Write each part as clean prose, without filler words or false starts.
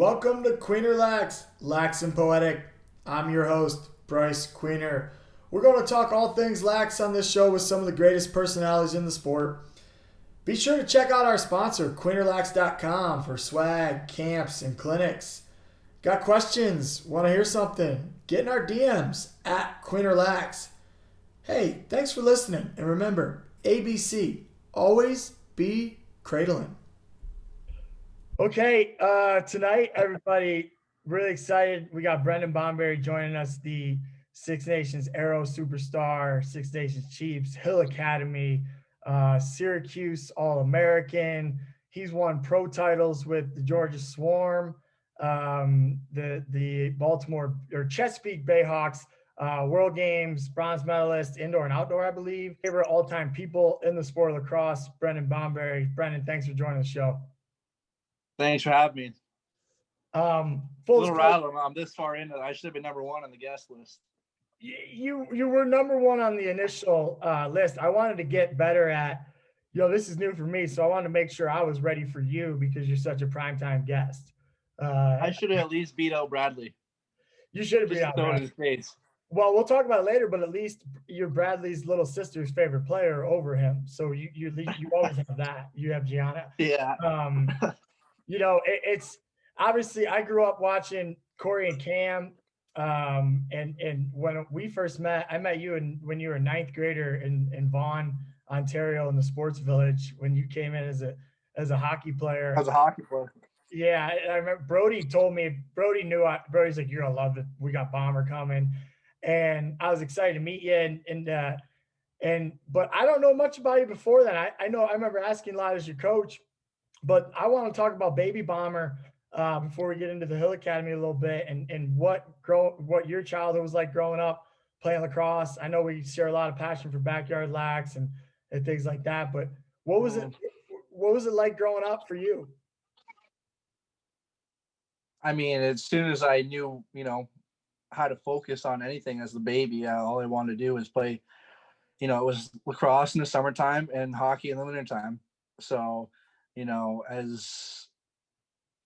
Welcome to Queener Lax, Lax and Poetic. I'm your host, Bryce Queener. We're going to talk all things lax on this show with some of the greatest personalities in the sport. Be sure to check out our sponsor, QueenerLax.com, for swag, camps, and clinics. Got questions? Want to hear something? Get in our DMs at QueenerLax. Hey, thanks for listening. And remember, ABC, always be cradling. Okay, tonight, everybody, really excited. We got Brendan Bomberry joining us, the Six Nations Aero Superstar, Six Nations Chiefs, Hill Academy, Syracuse All-American. He's won pro titles with the Georgia Swarm, the Baltimore or Chesapeake Bayhawks, World Games, bronze medalist, indoor and outdoor, I believe. Favorite all-time people in the sport of lacrosse, Brendan Bomberry. Brendan, thanks for joining the show. Thanks for having me. Full little rattle. I'm this far in that I should have been number one on the guest list. You were number one on the initial list. I wanted to get better at, this is new for me, so I wanted to make sure I was ready for you because you're such a primetime guest. I should have at least beat out Bradley. You should have beat out Bradley. In his face. Well, we'll talk about it later, but at least you're Bradley's little sister's favorite player over him. So you always have that. You have Gianna. Yeah. It's obviously I grew up watching Corey and Cam. And when we first met, I met you when you were a ninth grader in Vaughan, Ontario, in the Sports Village, when you came in as a hockey player. As a hockey player. Yeah, I remember Brody told me. Brody's like, you're gonna love it. We got Bomber coming, and I was excited to meet you. But I don't know much about you before that. I remember asking a lot as your coach, but I want to talk about Baby Bomber. Before we get into the Hill Academy a little bit and what your childhood was like growing up playing lacrosse. I know we share a lot of passion for Back Yard Lax and things like that, but what was it like growing up for you? I mean, as soon as I knew, how to focus on anything as the baby, all I wanted to do was play, it was lacrosse in the summertime and hockey in the wintertime. So, as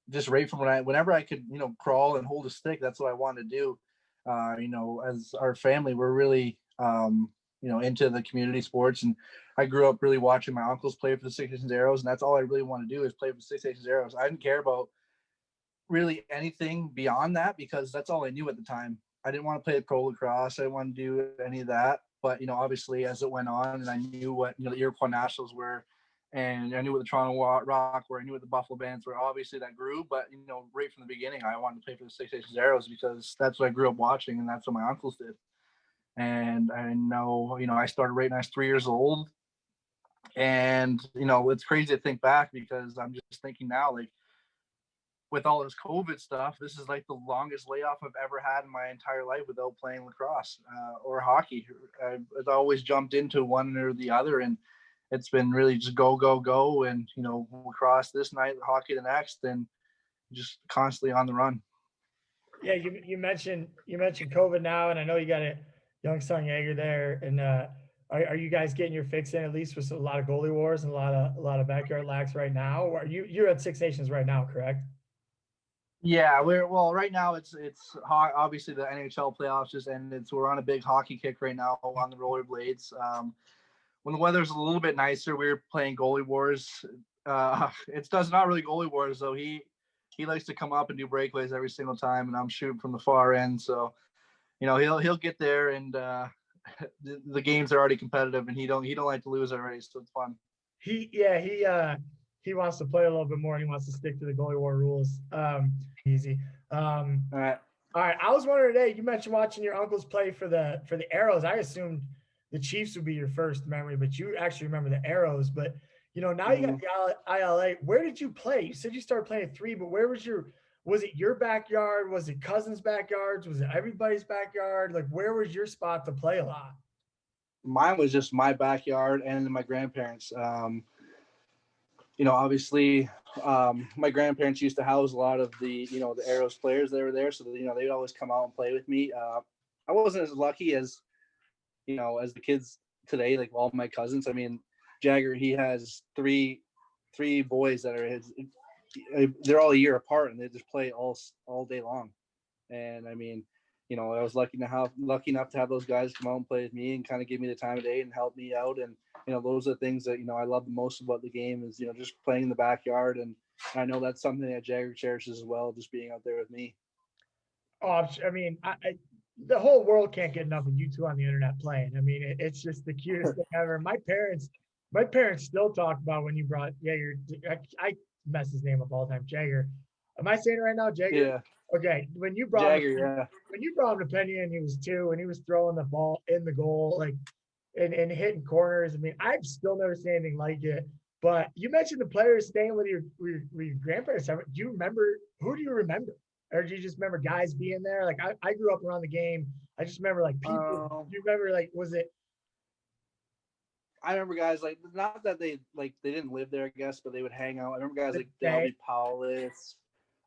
just right from whenever I could, crawl and hold a stick, that's what I wanted to do. As our family, we're really, into the community sports, and I grew up really watching my uncles play for the Six Nations Arrows, and that's all I really want to do is play for the Six Nations Arrows. I didn't care about really anything beyond that because that's all I knew at the time. I didn't want to play pro lacrosse. I didn't want to do any of that. But, obviously as it went on and I knew what, the Iroquois Nationals were, and I knew what the Toronto Rock were, I knew what the Buffalo Bands were. Obviously that grew, but, right from the beginning, I wanted to play for the Six Nations Arrows because that's what I grew up watching and that's what my uncles did. And I know, I started right when I was 3 years old. And, it's crazy to think back because I'm just thinking now, like, with all this COVID stuff, this is like the longest layoff I've ever had in my entire life without playing lacrosse or hockey. I've always jumped into one or the other, and it's been really just go, go, go. And, lacrosse this night, hockey the next, and just constantly on the run. Yeah. You mentioned COVID now, and I know you got a young son Jaeger there. And are you guys getting your fix in at least with a lot of Goalie Wars and a lot of Backyard Lax right now? Or you're at Six Nations right now, correct? Yeah, right now it's obviously the NHL playoffs just ended, so we're on a big hockey kick right now on the rollerblades. When the weather's a little bit nicer, we were playing Goalie Wars. It's not really Goalie Wars though. He likes to come up and do breakaways every single time, and I'm shooting from the far end. So, he'll get there, and the games are already competitive, and he don't like to lose already, so it's fun. He wants to play a little bit more. And he wants to stick to the Goalie War rules. Easy. All right. I was wondering today, you mentioned watching your uncles play for the Arrows. I assumed the Chiefs would be your first memory, but you actually remember the Arrows. But, now you got the ILA. Where did you play? You said you started playing at 3, but where was it your backyard? Was it cousins' backyards? Was it everybody's backyard? Like, where was your spot to play a lot? Mine was just my backyard and my grandparents'. Obviously, my grandparents used to house a lot of the, the Arrows players that were there. So, they'd always come out and play with me. I wasn't as lucky as, as the kids today, like all my cousins. I mean, Jagger, he has three boys that are they're all a year apart and they just play all day long. And I mean, I was lucky enough to have those guys come out and play with me and kind of give me the time of day and help me out. And, those are the things that, I love the most about the game is, just playing in the backyard. And I know that's something that Jagger cherishes as well, just being out there with me. Oh, I mean, the whole world can't get enough of you two on the internet playing. I mean, it's just the cutest thing ever. My parents still talk about when you brought Jagger. I mess his name up all the time. Jagger. Am I saying it right now, Jagger? Yeah. Okay. When you brought Jagger, him, when you brought him to Penny and he was 2 and he was throwing the ball in the goal, like and hitting corners. I mean, I've still never seen anything like it. But you mentioned the players staying with your grandparents. Do you remember? Who do you remember? Or do you just remember guys being there? Like I grew up around the game. I just remember like people. Do you remember like was it? I remember guys like not that they didn't live there, I guess, but they would hang out. I remember guys like Delby Powless,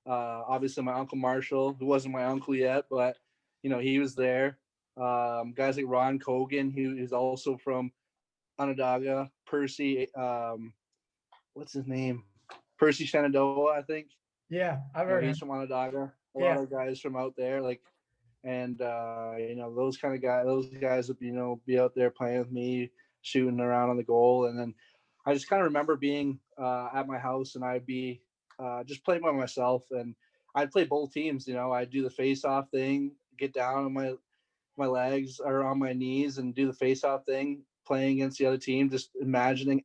obviously my Uncle Marshall, who wasn't my uncle yet, but he was there. Guys like Ron Cogan, who is also from Onondaga. Percy, what's his name? Percy Shenandoah, I think. Yeah, I've heard he's from Onondaga. A lot of guys from out there, and those kind of guys. Those guys would be out there playing with me, shooting around on the goal, and then I just kind of remember being at my house, and I'd be just playing by myself, and I'd play both teams. I'd do the face-off thing, get down on my legs or on my knees, and do the face-off thing, playing against the other team, just imagining,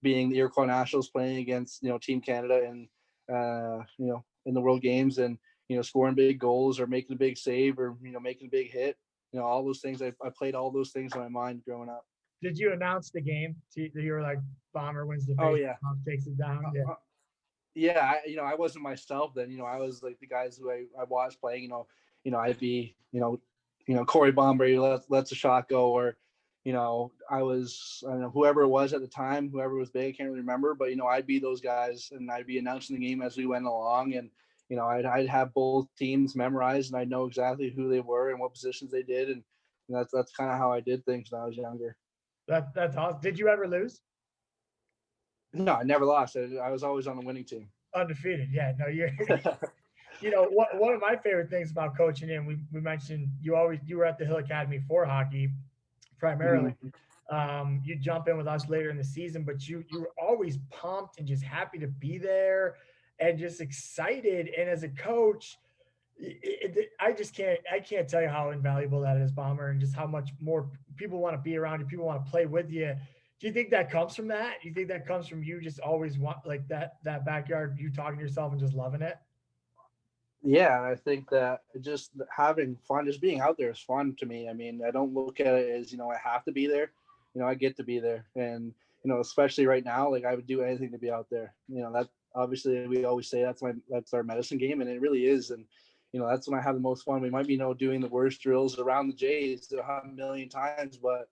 being the Iroquois Nationals playing against, Team Canada and, in the World Games and, scoring big goals or making a big save or, making a big hit, all those things. I played all those things in my mind growing up. Did you announce the game? You were like, Bomber wins the face. Oh, yeah. Takes it down. Yeah. I wasn't myself then, I was like the guys who I watched playing, I'd be, Corey Bomberry lets a shot go, or, I don't know, whoever it was at the time, whoever was big, I can't really remember, but, I'd be those guys and I'd be announcing the game as we went along. And, I'd have both teams memorized and I know exactly who they were and what positions they did. And that's kind of how I did things when I was younger. That's awesome. Did you ever lose? No, I never lost. I was always on the winning team. Undefeated. Yeah, no, you're one of my favorite things about coaching, and we mentioned you were at the Hill Academy for hockey primarily. Mm-hmm. You jump in with us later in the season, but you were always pumped and just happy to be there and just excited. And as a coach, I can't tell you how invaluable that is, Bomber, and just how much more people want to be around you, people want to play with you. Do you think that comes from that? Do you think that comes from you just always want like that backyard, you talking to yourself and just loving it? Yeah, I think that just having fun, just being out there is fun to me. I mean, I don't look at it as, I have to be there. I get to be there. And, especially right now, like I would do anything to be out there. That obviously we always say that's our medicine game, and it really is. And, that's when I have the most fun. We might be, doing the worst drills around the Jays 1,000,000 times, but,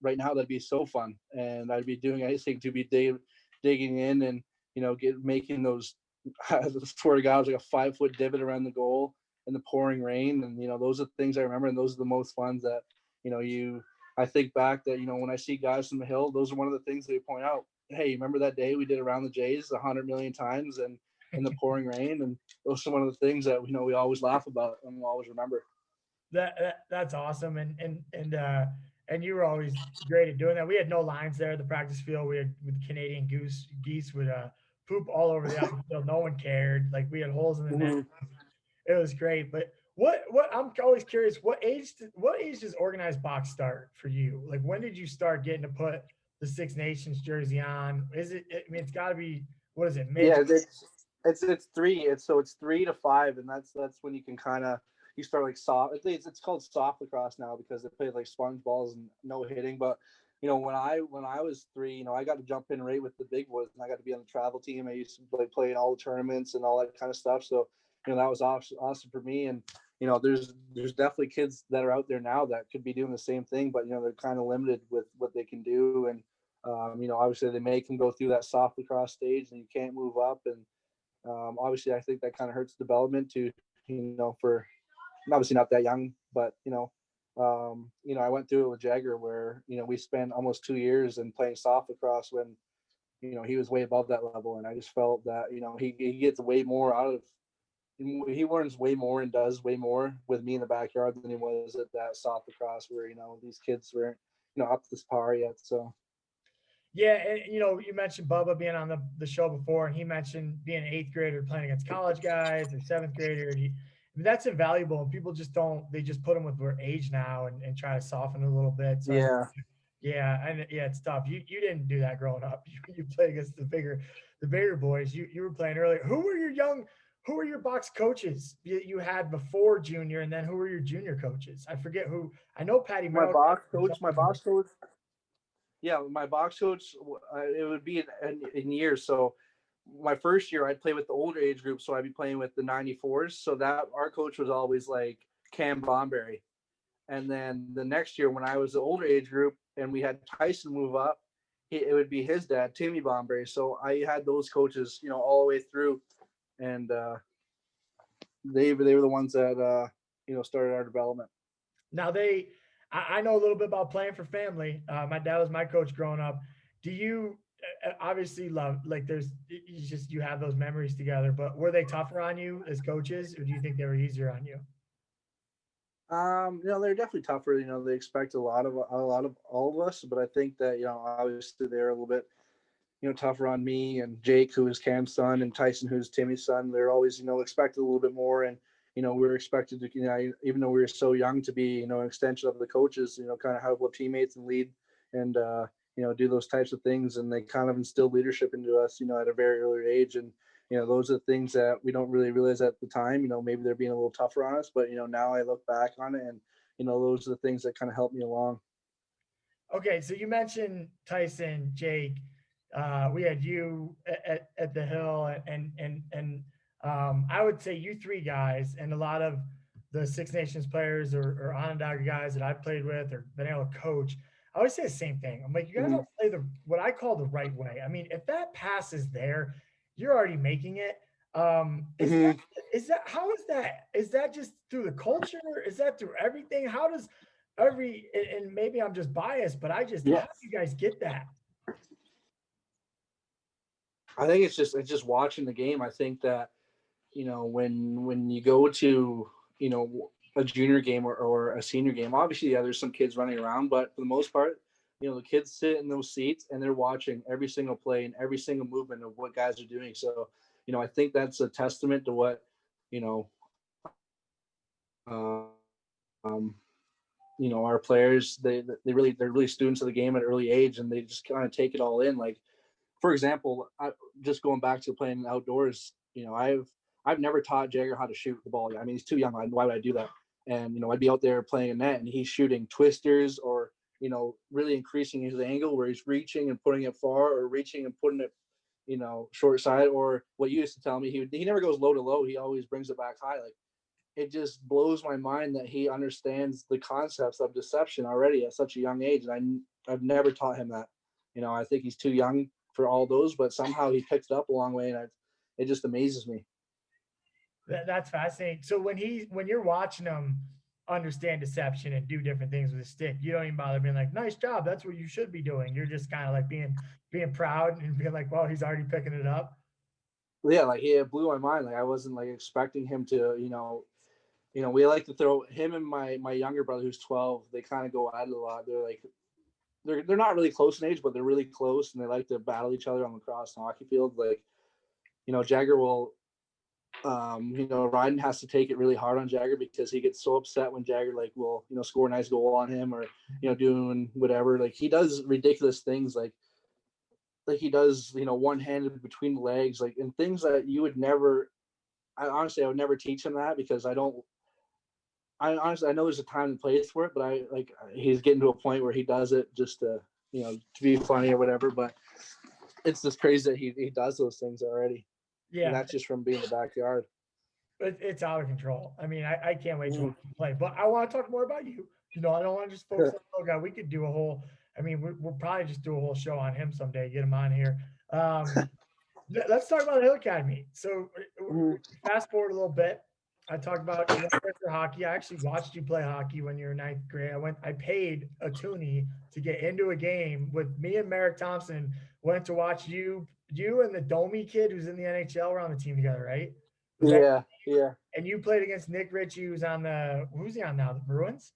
right now that'd be so fun. And I'd be doing anything to be digging in and, making those, I swear to God, it was like a 5-foot divot around the goal in the pouring rain. And, those are things I remember. And those are the most fun that, I think back that, when I see guys from the Hill, those are one of the things they point out. Hey, remember that day we did around the Jays 100,000,000 times and in the pouring rain? And those are one of the things that, we always laugh about and we'll always remember. That's awesome. And you were always great at doing that. We had no lines there at the practice field. We had with Canadian geese would poop all over the outfield. No one cared. Like we had holes in the net. It was great. But what I'm always curious, what age does organized box start for you? Like when did you start getting to put the Six Nations jersey on? Is it? I mean, it's got to be. What is it? Yeah, it's 3. It's 3 to 5, and that's when you can kind of. You start like soft. It's called soft lacrosse now because they play like sponge balls and no hitting. But when I was 3, I got to jump in right with the big boys, and I got to be on the travel team. I used to play in all the tournaments and all that kind of stuff. So that was awesome for me. And there's definitely kids that are out there now that could be doing the same thing, but they're kind of limited with what they can do. And obviously they make them go through that soft lacrosse stage, and you can't move up. And obviously I think that kind of hurts development to for. Obviously not that young, but I went through it with Jagger where we spent almost 2 years in playing soft lacrosse when he was way above that level. And I just felt that, he gets way more out of, he learns way more and does way more with me in the backyard than he was at that soft lacrosse where, these kids weren't, up to this par yet. So. Yeah, and you mentioned Bubba being on the show before, and he mentioned being an eighth grader playing against college guys or seventh grader. And that's invaluable, and people just don't. They just put them with their age now and try to soften it a little bit. So Yeah. It's tough. You didn't do that growing up. You played against the bigger boys. You were playing earlier. Who were your box coaches you had before junior, and then who were your junior coaches? I forget who. I know Patty My Merrill. my box coach. Yeah, my box coach, it would be in years. So my first year, I'd play with the older age group, so I'd be playing with the 94s. So that our coach was always like Cam Bomberry. And then the next year, when I was the older age group and we had Tyson move up, it would be his dad, Timmy Bomberry. So I had those coaches, all the way through, and they were the ones that started our development. Now I know a little bit about playing for family. My dad was my coach growing up. Do you obviously love, like, you have those memories together, but were they tougher on you as coaches, or do you think they were easier on you? They're definitely tougher. They expect a lot of all of us, but I think that, obviously they're a little bit, tougher on me and Jake, who is Cam's son, and Tyson, who's Timmy's son. They're always, expected a little bit more. And, we were expected to, even though we were so young, to be, an extension of the coaches, kind of help teammates and lead and, do those types of things. And they kind of instilled leadership into us, at a very early age. And, those are the things that we don't really realize at the time. Maybe they're being a little tougher on us, but, now I look back on it and, those are the things that kind of helped me along. Okay. So you mentioned Tyson, Jake. We had you at the Hill, and I would say you three guys, and a lot of the Six Nations players or Onondaga guys that I've played with or been able to coach, I always say the same thing. I'm like, you guys don't play what I call the right way. I mean, if that pass is there, you're already making it. Is that how is that? Is that just through the culture? Is that through everything? How does and maybe I'm just biased, but how do you guys get that? I think it's just watching the game. I think that, when you go to, a junior game or a senior game, obviously, there's some kids running around, but for the most part, the kids sit in those seats and they're watching every single play and every single movement of what guys are doing. So, I think that's a testament to what, our players, they're really students of the game at an early age, and they just kind of take it all in. Like, for example, just going back to playing outdoors, I've never taught Jagger how to shoot the ball. I mean, he's too young. Why would I do that? And, I'd be out there playing a net and he's shooting twisters or, really increasing his angle where he's reaching and putting it far or reaching and putting it, short side. Or what you used to tell me, he never goes low to low. He always brings it back high. Like, it just blows my mind that he understands the concepts of deception already at such a young age. And I've never taught him that. I think he's too young for all those, but somehow he picked it up a long way, and it just amazes me. That's fascinating. So when you're watching him understand deception and do different things with his stick, you don't even bother being like, "Nice job, that's what you should be doing." You're just kind of like being proud and being like, "Well, he's already picking it up." Yeah, like it blew my mind. Like I wasn't like expecting him to, we like to throw him and my younger brother who's 12. They kind of go at it a lot. They're like, they're not really close in age, but they're really close, and they like to battle each other on the lacrosse and hockey field. Like, Jagger will, Ryden has to take it really hard on Jagger because he gets so upset when Jagger will, score a nice goal on him or, doing whatever. Like he does ridiculous things like he does, one-handed between the legs, like, and things that you would never, I would never teach him that because I know there's a time and place for it, but he's getting to a point where he does it just to, to be funny or whatever. But it's just crazy that he does those things already. Yeah. And that's just from being in the backyard. It's out of control. I mean, I can't wait to play, but I want to talk more about you. I don't want to just focus on the guy. We could do a whole, we'll probably just do a whole show on him someday, get him on here. Let's talk about the Hill Academy. So fast forward a little bit. I talked about hockey. I actually watched you play hockey when you were in ninth grade. I paid a toonie to get into a game with me and Merrick Thompson went to watch you and the Domi kid who's in the NHL were on the team together, right? Was that Yeah, yeah. and you played against Nick Ritchie, who's on who's he on now? The Bruins?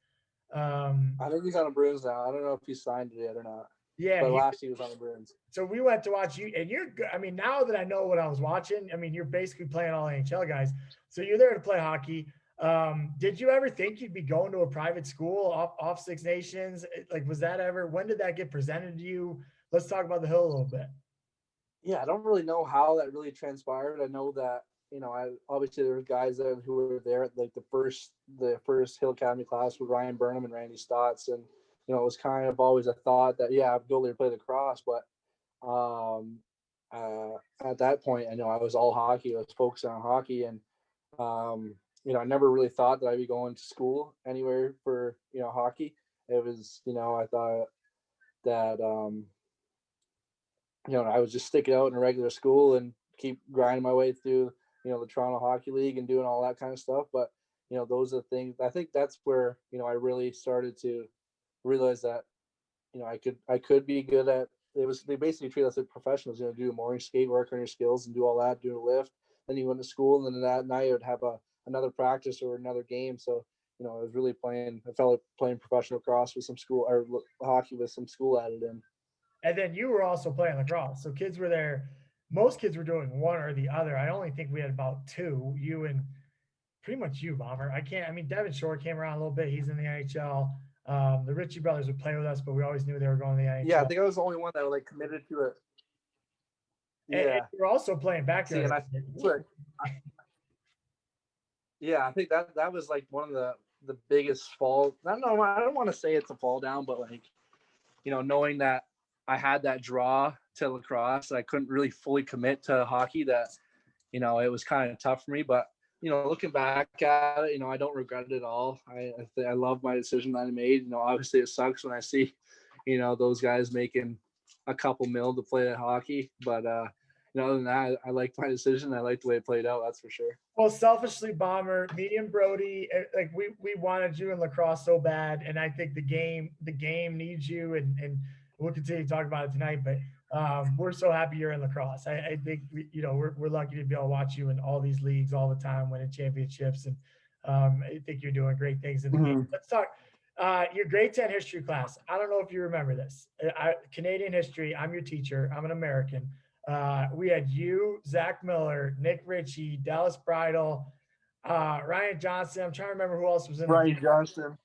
I think he's on the Bruins now. I don't know if he signed it yet or not. Yeah, But last he was on the Bruins. so we went to watch you, and you're good. I mean, now that I know what I was watching, I mean, you're basically playing all NHL guys. So you're there to play hockey. Did you ever think you'd be going to a private school off Six Nations? Like, was that ever, when did that get presented to you? Let's talk about the Hill a little bit. Yeah, I don't really know how that really transpired. I know that, I obviously there were guys there who were there at like the first Hill Academy class with Ryan Burnham and Randy Stotts. And, it was kind of always a thought that, yeah, I'd go there to play lacrosse. But at that point, I know I was all hockey. I was focused on hockey. And, I never really thought that I'd be going to school anywhere for, hockey. It was, I thought that, I would just stick it out in a regular school and keep grinding my way through, the Toronto Hockey League and doing all that kind of stuff. But, those are the things. I think that's where, I really started to realize that, I could be good at it. They basically treat us like professionals, do mooring skate, work on your skills and do all that, do a lift. Then you went to school, and then that night you would have another practice or another game. So, I was really I felt like playing professional lacrosse with some school, or hockey with some school added in. And then you were also playing lacrosse. So kids were there. Most kids were doing one or the other. I only think we had about two, you and pretty much you, Bomber. Devin Shore came around a little bit. He's in the NHL. The Ritchie brothers would play with us, but we always knew they were going to the NHL. Yeah, I think I was the only one that committed to it. Yeah. And you're also playing Back Yard. Yeah, I think that was like one of the biggest fall. I don't know. I don't want to say it's a fall down, but knowing that I had that draw to lacrosse, I couldn't really fully commit to hockey. That it was kind of tough for me. But looking back at it, I don't regret it at all. I love my decision that I made. Obviously it sucks when I see, those guys making a couple mil to play that hockey. But other than that, I liked my decision. I liked the way it played out. That's for sure. Well, selfishly, Bomber, me and Brody, like we wanted you in lacrosse so bad, and I think the game needs you, and we'll continue to talk about it tonight. But we're so happy you're in lacrosse. I think we're lucky to be able to watch you in all these leagues all the time, winning championships, and I think you're doing great things in the game. Let's talk your grade 10 history class. I don't know if you remember this. Canadian history. I'm your teacher. I'm an American. We had you, Zach Miller, Nick Ritchie, Dallas Bridle, Ryan Johnson. I'm trying to remember who else was in Ryan Johnson,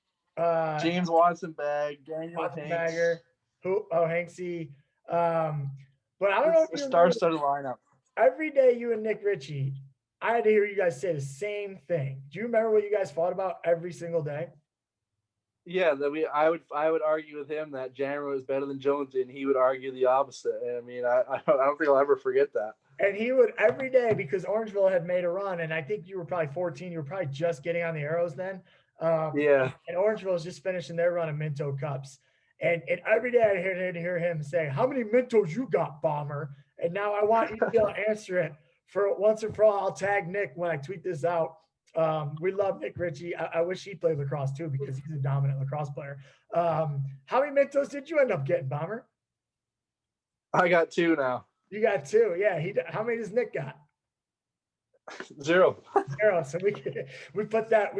James Watson Bag, Daniel Watson Hanks. Bagger, Hanksy. But I don't know if the you star-studded lineup. Every day you and Nick Ritchie, I had to hear you guys say the same thing. Do you remember what you guys fought about every single day? Yeah, I would argue with him that Janner was better than Jonesy, and he would argue the opposite. And I mean, I don't think I'll ever forget that. And he would every day, because Orangeville had made a run, and I think you were probably 14. You were probably just getting on the Arrows then. Yeah. And Orangeville was just finishing their run of Minto Cups. And every day I hear him say, "How many Mintos you got, Bomber?" And now I want you to be able to answer it for once and for all. I'll tag Nick when I tweet this out. We love Nick Ritchie. I wish he played lacrosse too, because he's a dominant lacrosse player. How many Mintos did you end up getting, Bomber? I got 2 now. You got 2, yeah. How many does Nick got? 0. 0. So we put that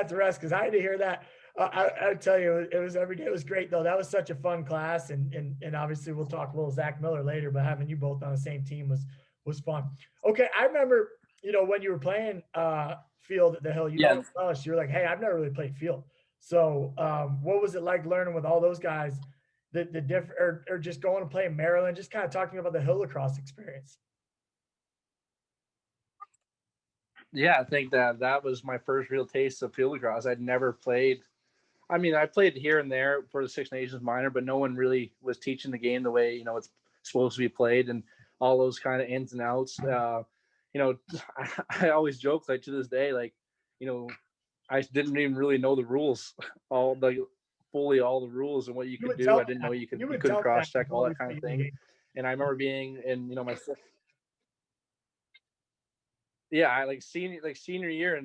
to rest, because I had to hear that. I tell you, it was every day. It was great though. That was such a fun class, and obviously we'll talk a little Zach Miller later, but having you both on the same team was fun. Okay, I remember when you were playing field at the Hill, you were like, "Hey, I've never really played field." So what was it like learning with all those guys? The different, or just going to play in Maryland? Just kind of talking about the Hill lacrosse experience. Yeah, I think that was my first real taste of field lacrosse. I'd never played. I mean, I played here and there for the Six Nations minor, but no one really was teaching the game the way it's supposed to be played, and all those kind of ins and outs. I always joke, like, to this day, like, I didn't even really know the rules, all the rules and what you could do. I didn't know you couldn't cross check, all that kind of thing. And I remember being in my senior year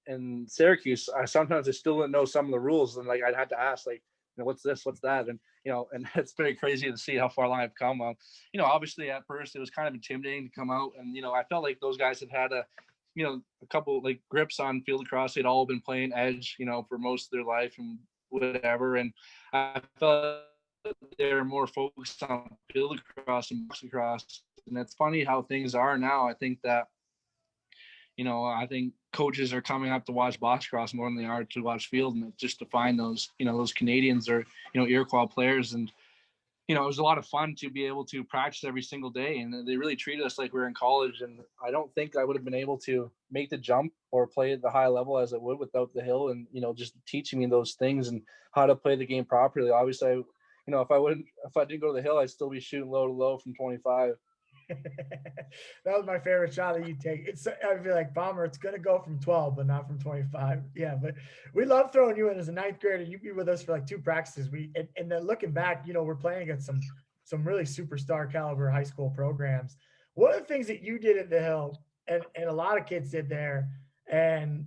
and Syracuse, I still didn't know some of the rules, and like I'd had to ask, like, what's this, what's that, and and it's very crazy to see how far along I've come. Obviously at first it was kind of intimidating to come out, and I felt like those guys had a couple like grips on field lacrosse. They'd all been playing edge, for most of their life and whatever, and I felt they're more focused on field lacrosse and box lacrosse. And it's funny how things are now. I think that I think coaches are coming up to watch box cross more than they are to watch field, and just to find those, those Canadians or, Iroquois players. And, it was a lot of fun to be able to practice every single day. And they really treated us like we were in college. And I don't think I would have been able to make the jump or play at the high level as I would without the hill and, just teaching me those things and how to play the game properly. Obviously, if I didn't go to the hill, I'd still be shooting low to low from 25. That was my favorite shot that you take. I feel like, Bomber, it's going to go from 12, but not from 25. Yeah, but we love throwing you in as a ninth grader. You'd be with us for like 2 practices. And then looking back, we're playing against some really superstar caliber high school programs. One of the things that you did at the Hill, and a lot of kids did there, and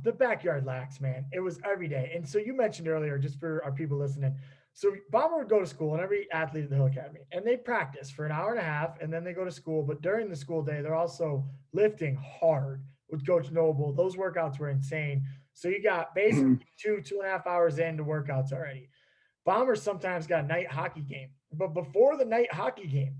the Back Yard Lax, man, it was every day. And so you mentioned earlier, just for our people listening, so Bomber would go to school, and every athlete at the Hill Academy, and they practice for an hour and a half, and then they go to school. But during the school day, they're also lifting hard with Coach Noble. Those workouts were insane. So you got basically 2.5 hours into workouts already. Bomber sometimes got a night hockey game. But before the night hockey game,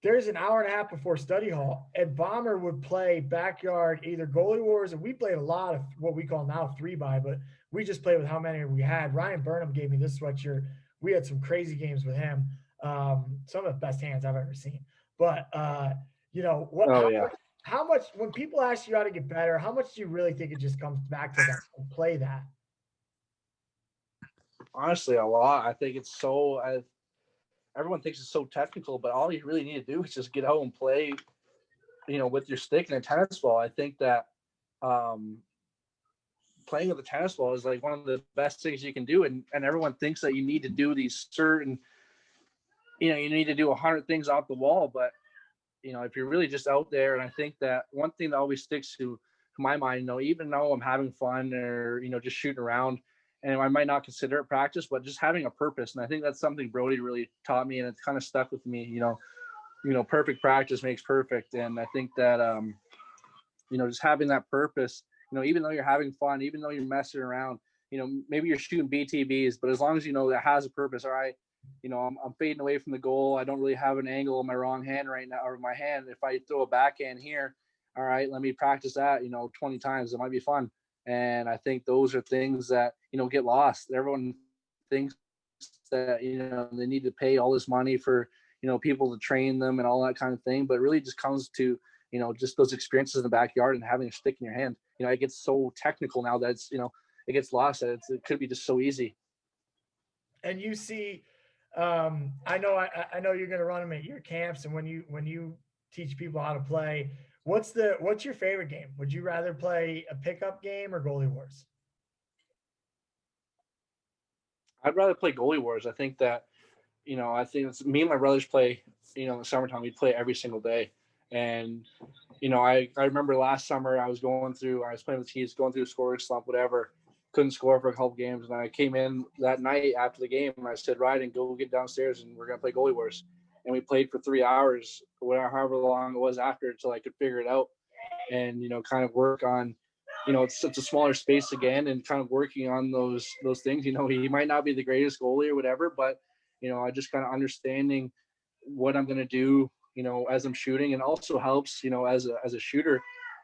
there's an hour and a half before study hall, and Bomber would play backyard, either Goalie Wars, and we played a lot of what we call now 3x, but we just played with how many we had. Ryan Burnham gave me this sweatshirt. We had some crazy games with him. Some of the best hands I've ever seen. But how much when people ask you how to get better, how much do you really think it just comes back to that and play that? Honestly, a lot. I think it's everyone thinks it's so technical, but all you really need to do is just get out and play, with your stick and a tennis ball. I think that playing with a tennis ball is like one of the best things you can do. And everyone thinks that you need to do these certain, you need to do 100 things off the wall. But, if you're really just out there, and I think that one thing that always sticks to my mind, even though I'm having fun or, just shooting around, and I might not consider it practice, but just having a purpose. And I think that's something Brody really taught me, and it's kind of stuck with me, perfect practice makes perfect. And I think that, just having that purpose, even though you're having fun, even though you're messing around, maybe you're shooting BTBs, but as long as that has a purpose. All right, I'm fading away from the goal. I don't really have an angle in my wrong hand right now, or my hand. If I throw a backhand here, all right, let me practice that, 20 times. It might be fun. And I think those are things that, get lost. Everyone thinks that, they need to pay all this money for, people to train them and all that kind of thing. But it really just comes to, just those experiences in the backyard and having a stick in your hand. It gets so technical now that it's, it gets lost. It could be just so easy. And you see, I know you're going to run them at your camps, and when you teach people how to play, what's your favorite game? Would you rather play a pickup game or Goalie Wars? I'd rather play Goalie Wars. I think that, I think it's me and my brothers play, in the summertime, we play every single day. And, I remember last summer I was playing with Keys, going through a scoring slump, whatever, couldn't score for a couple games. And I came in that night after the game and I said, Ryan, go get downstairs and we're going to play Goalie Wars. And we played for 3 hours, however long it was after, until I could figure it out and, kind of work on, it's a smaller space again, and kind of working on those things. He might not be the greatest goalie or whatever, but, I just kind of understanding what I'm going to do, as I'm shooting, and also helps, as a shooter,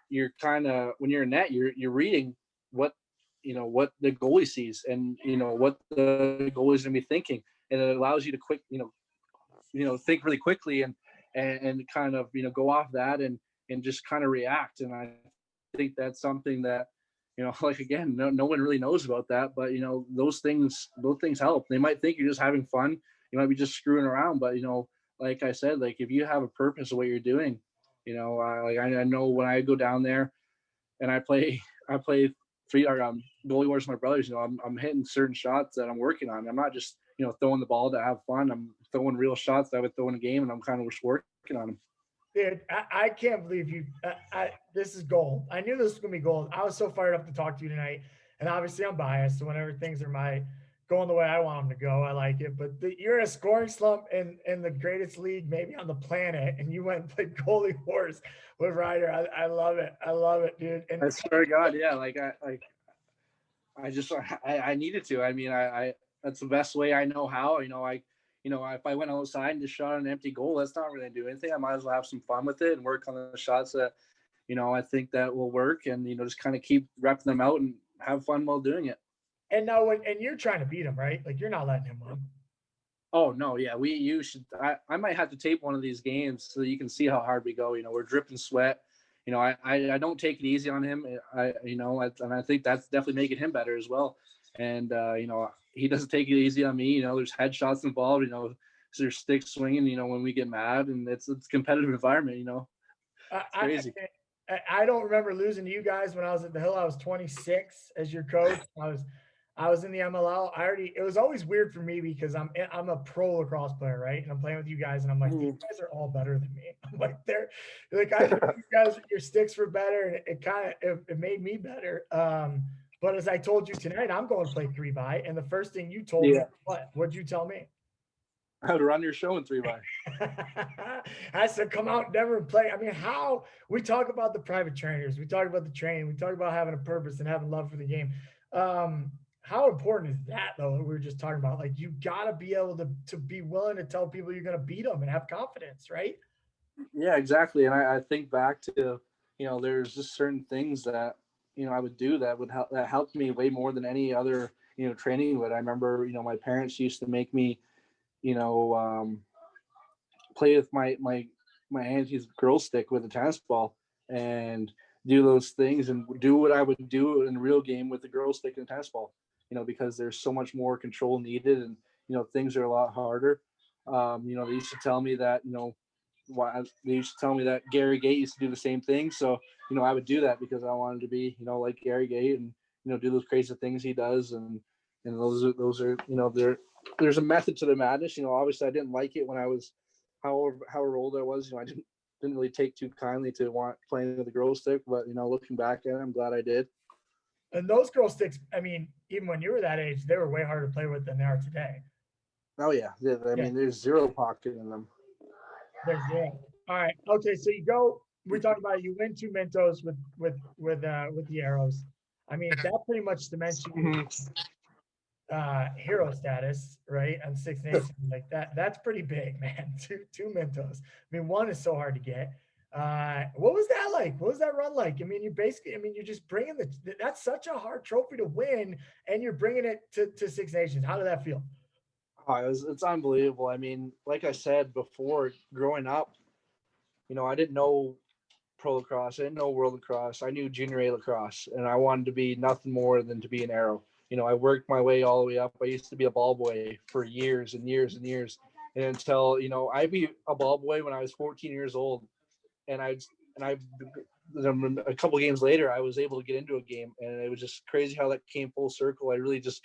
you're kind of, when you're in net, you're reading what the goalie sees, and, what the goalie's going to be thinking. And it allows you to think really quickly and kind of, go off that and just kind of react. And I think that's something that, like, again, no one really knows about that, but, those things help. They might think you're just having fun. You might be just screwing around, but, like I said, like, if you have a purpose of what you're doing, I know when I go down there and I play Goalie Wars with my brothers, I'm hitting certain shots that I'm working on. I'm not just, throwing the ball to have fun. I'm throwing real shots that I would throw in a game, and I'm kind of just working on them. Dude, I can't believe you. This is gold. I knew this was going to be gold. I was so fired up to talk to you tonight. And obviously I'm biased. So whenever things are my going the way I want them to go. I like it. But you're in a scoring slump in the greatest league maybe on the planet, and you went and played Goalie Wars with Ryder. I love it. I love it, dude. And I swear to God, yeah. I just I needed to. I mean, I that's the best way I know how. If I went outside and just shot an empty goal, that's not really do anything. I might as well have some fun with it and work on the shots that, I think that will work, and just kind of keep repping them out and have fun while doing it. and now and you're trying to beat him, right? Like you're not letting him win. Oh no, yeah, you should. I might have to tape one of these games so that you can see how hard we go. We're dripping sweat. I don't take it easy on him. And I think that's definitely making him better as well. And he doesn't take it easy on me. There's headshots involved. So there's sticks swinging. When we get mad, and it's a competitive environment. It's crazy. I don't remember losing to you guys when I was at the Hill. I was 26 as your coach. I was in the MLL. It was always weird for me because I'm a pro lacrosse player, right? And I'm playing with you guys, and I'm like, these guys are all better than me. I'm like, I think you guys, your sticks were better, and it made me better. But as I told you tonight, I'm going to play 3x, and the first thing you told me, what'd you tell me? How to run your show in 3x. I said, come out, never play. I mean, how we talk about the private trainers, we talk about the training, we talk about having a purpose and having love for the game. How important is that though? We were just talking about, like, you got to be able to be willing to tell people you're going to beat them and have confidence, right? Yeah, exactly. And I think back to, there's just certain things that, I would do that would help, that helped me way more than any other, training would. I remember, my parents used to make me, play with my auntie's girl stick with a tennis ball and do those things and do what I would do in a real game with the girl stick and a tennis ball, because there's so much more control needed, and, things are a lot harder. They used to tell me that, they used to tell me that Gary Gate used to do the same thing. So, I would do that because I wanted to be, like Gary Gate and, do those crazy things he does. And those are, there's a method to the madness. Obviously I didn't like it when I was, however old I was. I didn't really take too kindly to playing with the girl stick, but, looking back at it, I'm glad I did. And those girl sticks, I mean, even when you were that age, they were way harder to play with than they are today. Oh yeah. I mean, there's zero pocket in them. There's zero. All right. Okay. So we talked about it, you win 2 Mintos with the arrows. I mean, that pretty much cements you hero status, right? On Six Nations, like that's pretty big, man. Two Mintos. I mean, one is so hard to get. What was that like? What was that run like? I mean, you're just bringing that's such a hard trophy to win, and you're bringing it to Six Nations. How did that feel? Oh, it's unbelievable. I mean, like I said before, growing up, I didn't know pro lacrosse. I didn't know world lacrosse. I knew junior A lacrosse, and I wanted to be nothing more than to be an arrow. I worked my way all the way up. I used to be a ball boy for years and years and years, and until I'd be a ball boy when I was 14 years old, and a couple games later, I was able to get into a game, and it was just crazy how that came full circle. I really just,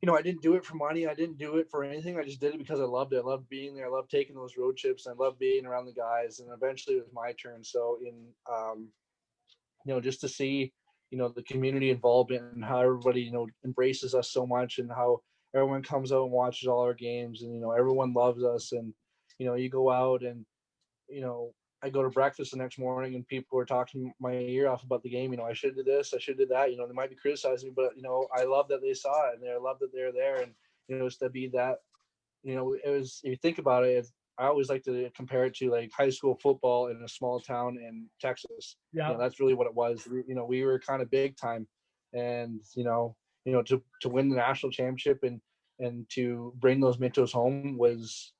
I didn't do it for money. I didn't do it for anything. I just did it because I loved it. I loved being there. I loved taking those road trips. I loved being around the guys. And eventually it was my turn. So just to see, the community involvement and how everybody, embraces us so much, and how everyone comes out and watches all our games, and, everyone loves us. And, you go out and, I go to breakfast the next morning and people are talking my ear off about the game. I should do this, I should do that. They might be criticizing me, but, I love that they saw it, and I love that they're there. And, it's to be that, it was, if you think about it, I always like to compare it to like high school football in a small town in Texas. Yeah. That's really what it was. We were kind of big time, and, to win the national championship and to bring those Mintos home was,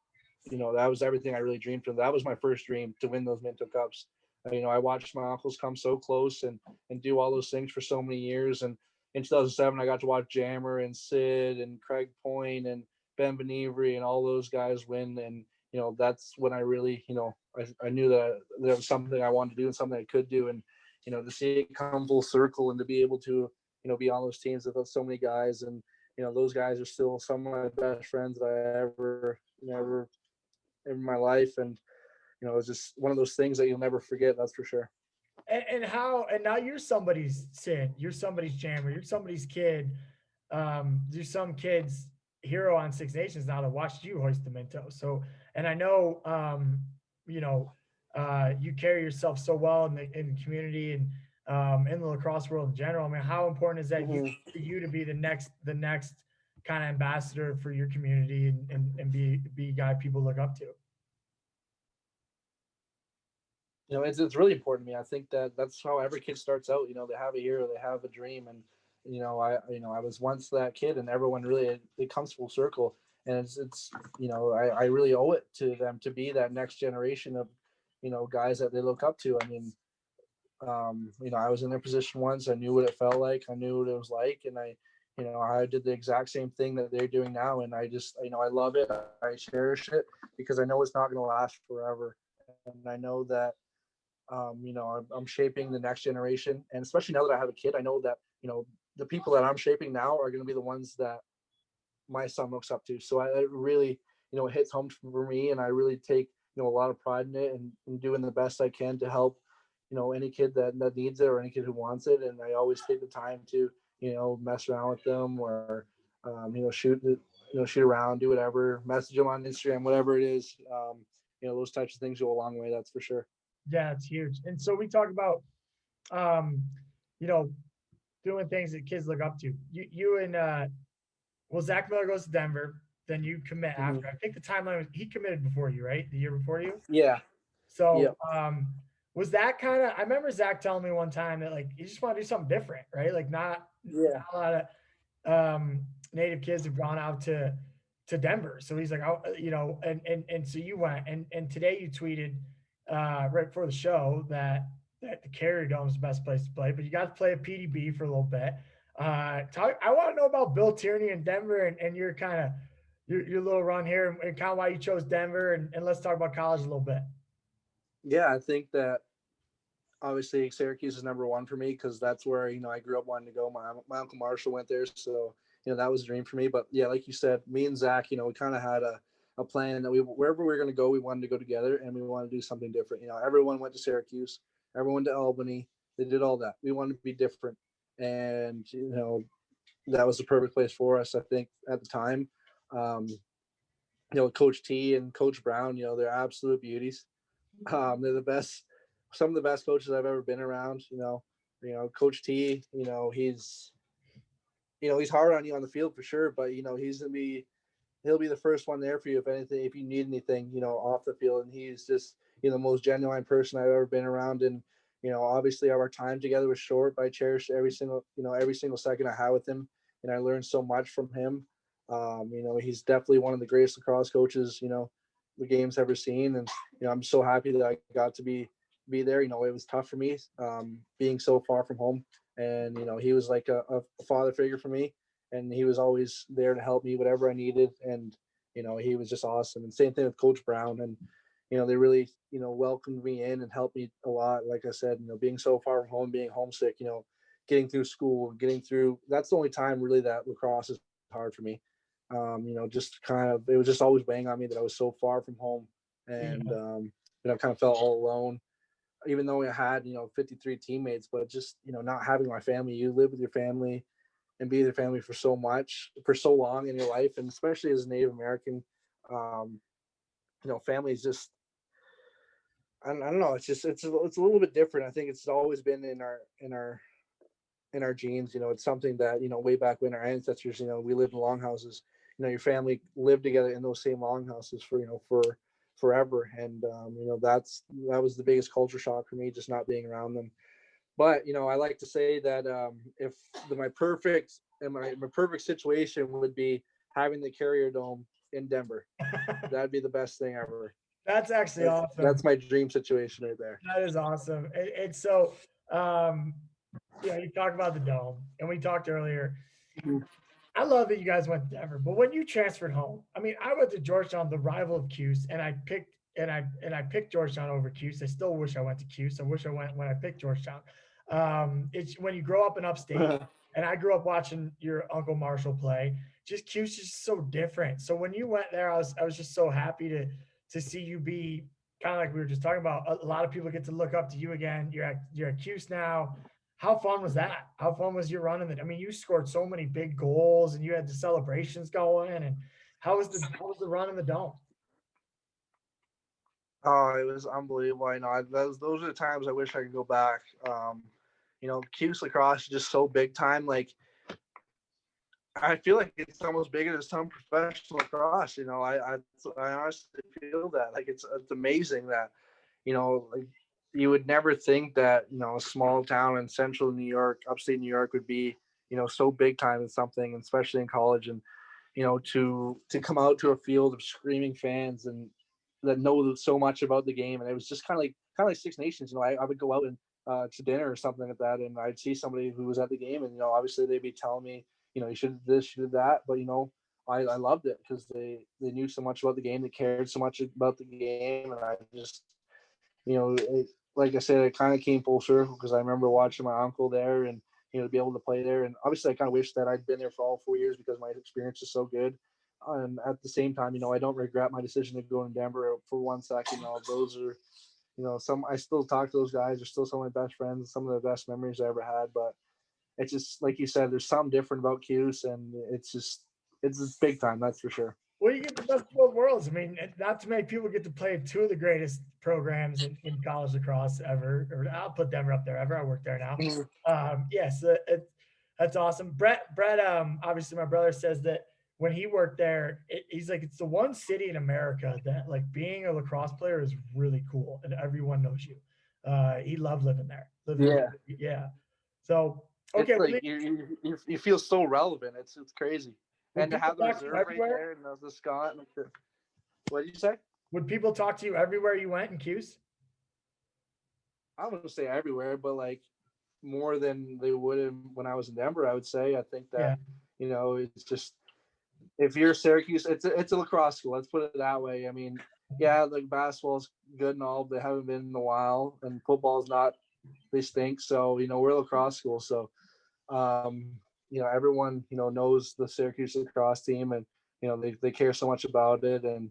that was everything I really dreamed of. That was my first dream, to win those Minto Cups. I watched my uncles come so close and do all those things for so many years. And in 2007, I got to watch Jammer and Sid and Craig Point and Ben Benevry and all those guys win. And, that's when I really, I knew that there was something I wanted to do and something I could do. And, to see it come full circle and to be able to, be on those teams with so many guys. And, those guys are still some of my best friends that I ever in my life. And it's just one of those things that you'll never forget, that's for sure. And now you're somebody's Sid, you're somebody's Jammer, you're somebody's kid. there's some kids hero on Six Nations now that watched you hoist the Minto. So, and I know, you know, you carry yourself so well in the community and in the lacrosse world in general. I mean, how important is that Mhm. for you to be the next kind of ambassador for your community and be a guy people look up to? You know, it's really important to me. I think that that's how every kid starts out. You know, they have a hero, they have a dream, and I was once that kid, and everyone really it comes full circle, and it's I really owe it to them to be that next generation of guys that they look up to. I mean, I was in their position once. I knew what it felt like. I knew what it was like, and I did the exact same thing that they're doing now, and I just I love it. I cherish it because I know it's not going to last forever, and I know that I'm shaping the next generation, and especially now that I have a kid, I know that the people that I'm shaping now are going to be the ones that my son looks up to. So it really, it hits home for me, and I really take a lot of pride in it, and doing the best I can to help any kid that needs it or any kid who wants it. And I always take the time to mess around with them, or shoot around, do whatever, message them on Instagram, whatever it is. Those types of things go a long way. That's for sure. Yeah, it's huge. And so we talk about, um, you know, doing things that kids look up to. You and well, Zach Miller goes to Denver, then you commit Mm-hmm. after. I think the timeline was he committed before you, right? The year before you. Yeah. So, Yeah. was that kind of? I remember Zach telling me one time that like you just want to do something different, right? Like not Yeah. a lot of native kids have gone out to Denver. So he's like, oh, and so you went, and today you tweeted right before the show that the Carrier Dome is the best place to play, but you got to play a PDB for a little bit. I want to know about Bill Tierney in Denver and your kind of your little run here and kind of why you chose Denver, and let's talk about college a little bit. Yeah. I think that obviously Syracuse is number one for me because that's where I grew up wanting to go. My uncle Marshall went there, so that was a dream for me. But yeah, like you said, me and Zach, we kind of had a plan that wherever we were going to go, we wanted to go together, and we wanted to do something different. Everyone went to Syracuse, everyone went to Albany, they did all that. We wanted to be different, and that was the perfect place for us. I think at the time, um, Coach T and Coach Brown, they're absolute beauties. They're the best, some of the best coaches I've ever been around. Coach T. He's hard on you on the field for sure, but he'll be the first one there for you if anything, if you need anything, off the field. And he's just the most genuine person I've ever been around. And obviously our time together was short, but I cherish every single second I had with him, and I learned so much from him. He's definitely one of the greatest lacrosse coaches the game's ever seen, and I'm so happy that I got to be there. It was tough for me being so far from home, and he was like a father figure for me, and he was always there to help me whatever I needed, and he was just awesome. And same thing with Coach Brown, and they really welcomed me in and helped me a lot. Like I said, being so far from home, being homesick, getting through school, getting through, that's the only time really that lacrosse is hard for me. Just kind of, it was just always weighing on me that I was so far from home, and Yeah. I kind of felt all alone, even though I had 53 teammates. But just not having my family. You live with your family and be with your family for so long in your life, and especially as a Native American, um, family is just, I don't know. It's just it's a little bit different. I think it's always been in our genes. It's something that way back when our ancestors, we lived in longhouses. Your family lived together in those same longhouses for forever, and that was the biggest culture shock for me, just not being around them. But I like to say that if my perfect situation would be having the Carrier Dome in Denver, that'd be the best thing ever. That's actually That's awesome. my dream situation right there. That is awesome. And so, um, you talk about the dome, and we talked earlier. I love that you guys went to Denver, but when you transferred home, I mean, I went to Georgetown, the rival of Cuse, and I picked Georgetown over Cuse. I still wish I went to Cuse. I wish I went when I picked Georgetown. It's when you grow up in upstate, and I grew up watching your Uncle Marshall play. Just Cuse is so different. So when you went there, I was just so happy to see you be kind of like we were just talking about. A lot of people get to look up to you again. You're at Cuse now. How fun was that? How fun was your run in it? I mean, you scored so many big goals and you had the celebrations going. And how was the run in the dome? Oh, it was unbelievable. I know those are the times I wish I could go back. Cuse lacrosse is just so big time. Like I feel like it's almost bigger than some professional lacrosse. I honestly feel that. Like it's amazing that like you would never think that a small town in central New York, upstate New York, would be so big time in something, especially in college, and to come out to a field of screaming fans and that know so much about the game. And it was just kind of like Six Nations. I would go out and to dinner or something like that, and I'd see somebody who was at the game, and obviously they'd be telling me, you should do this, you should do that, but I loved it because they knew so much about the game, they cared so much about the game, and I just like I said, it kind of came full circle because I remember watching my uncle there and to be able to play there. And obviously, I kind of wish that I'd been there for all 4 years because my experience is so good. And at the same time, I don't regret my decision to go in Denver for 1 second. Those are, some I still talk to those guys. They're still some of my best friends, some of the best memories I ever had. But it's just like you said, there's something different about Cuse, and it's big time, that's for sure. Well, you get the best of both worlds. I mean, not too many people get to play two of the greatest programs in college lacrosse ever. Or I'll put Denver up there ever. I work there now. Mhm. Yes, that's awesome. Brett, obviously my brother says that when he worked there, he's like, it's the one city in America that like being a lacrosse player is really cool and everyone knows you. He loved living there. Yeah, Yeah. So okay, it's like you feel so relevant. It's crazy, would and to people have the talk to you reserve right everywhere? there and the Scott. What did you say? Would people talk to you everywhere you went in Q's? I wouldn't say everywhere, but like more than they would when I was in Denver. I would say. I think Yeah. that it's just if you're Syracuse, it's a lacrosse school. Let's put it that way. I mean, yeah, like basketball's good and all, but they haven't been in a while, and football's not. They stink. So we're a lacrosse school. So everyone knows the Syracuse lacrosse team, and they care so much about it, and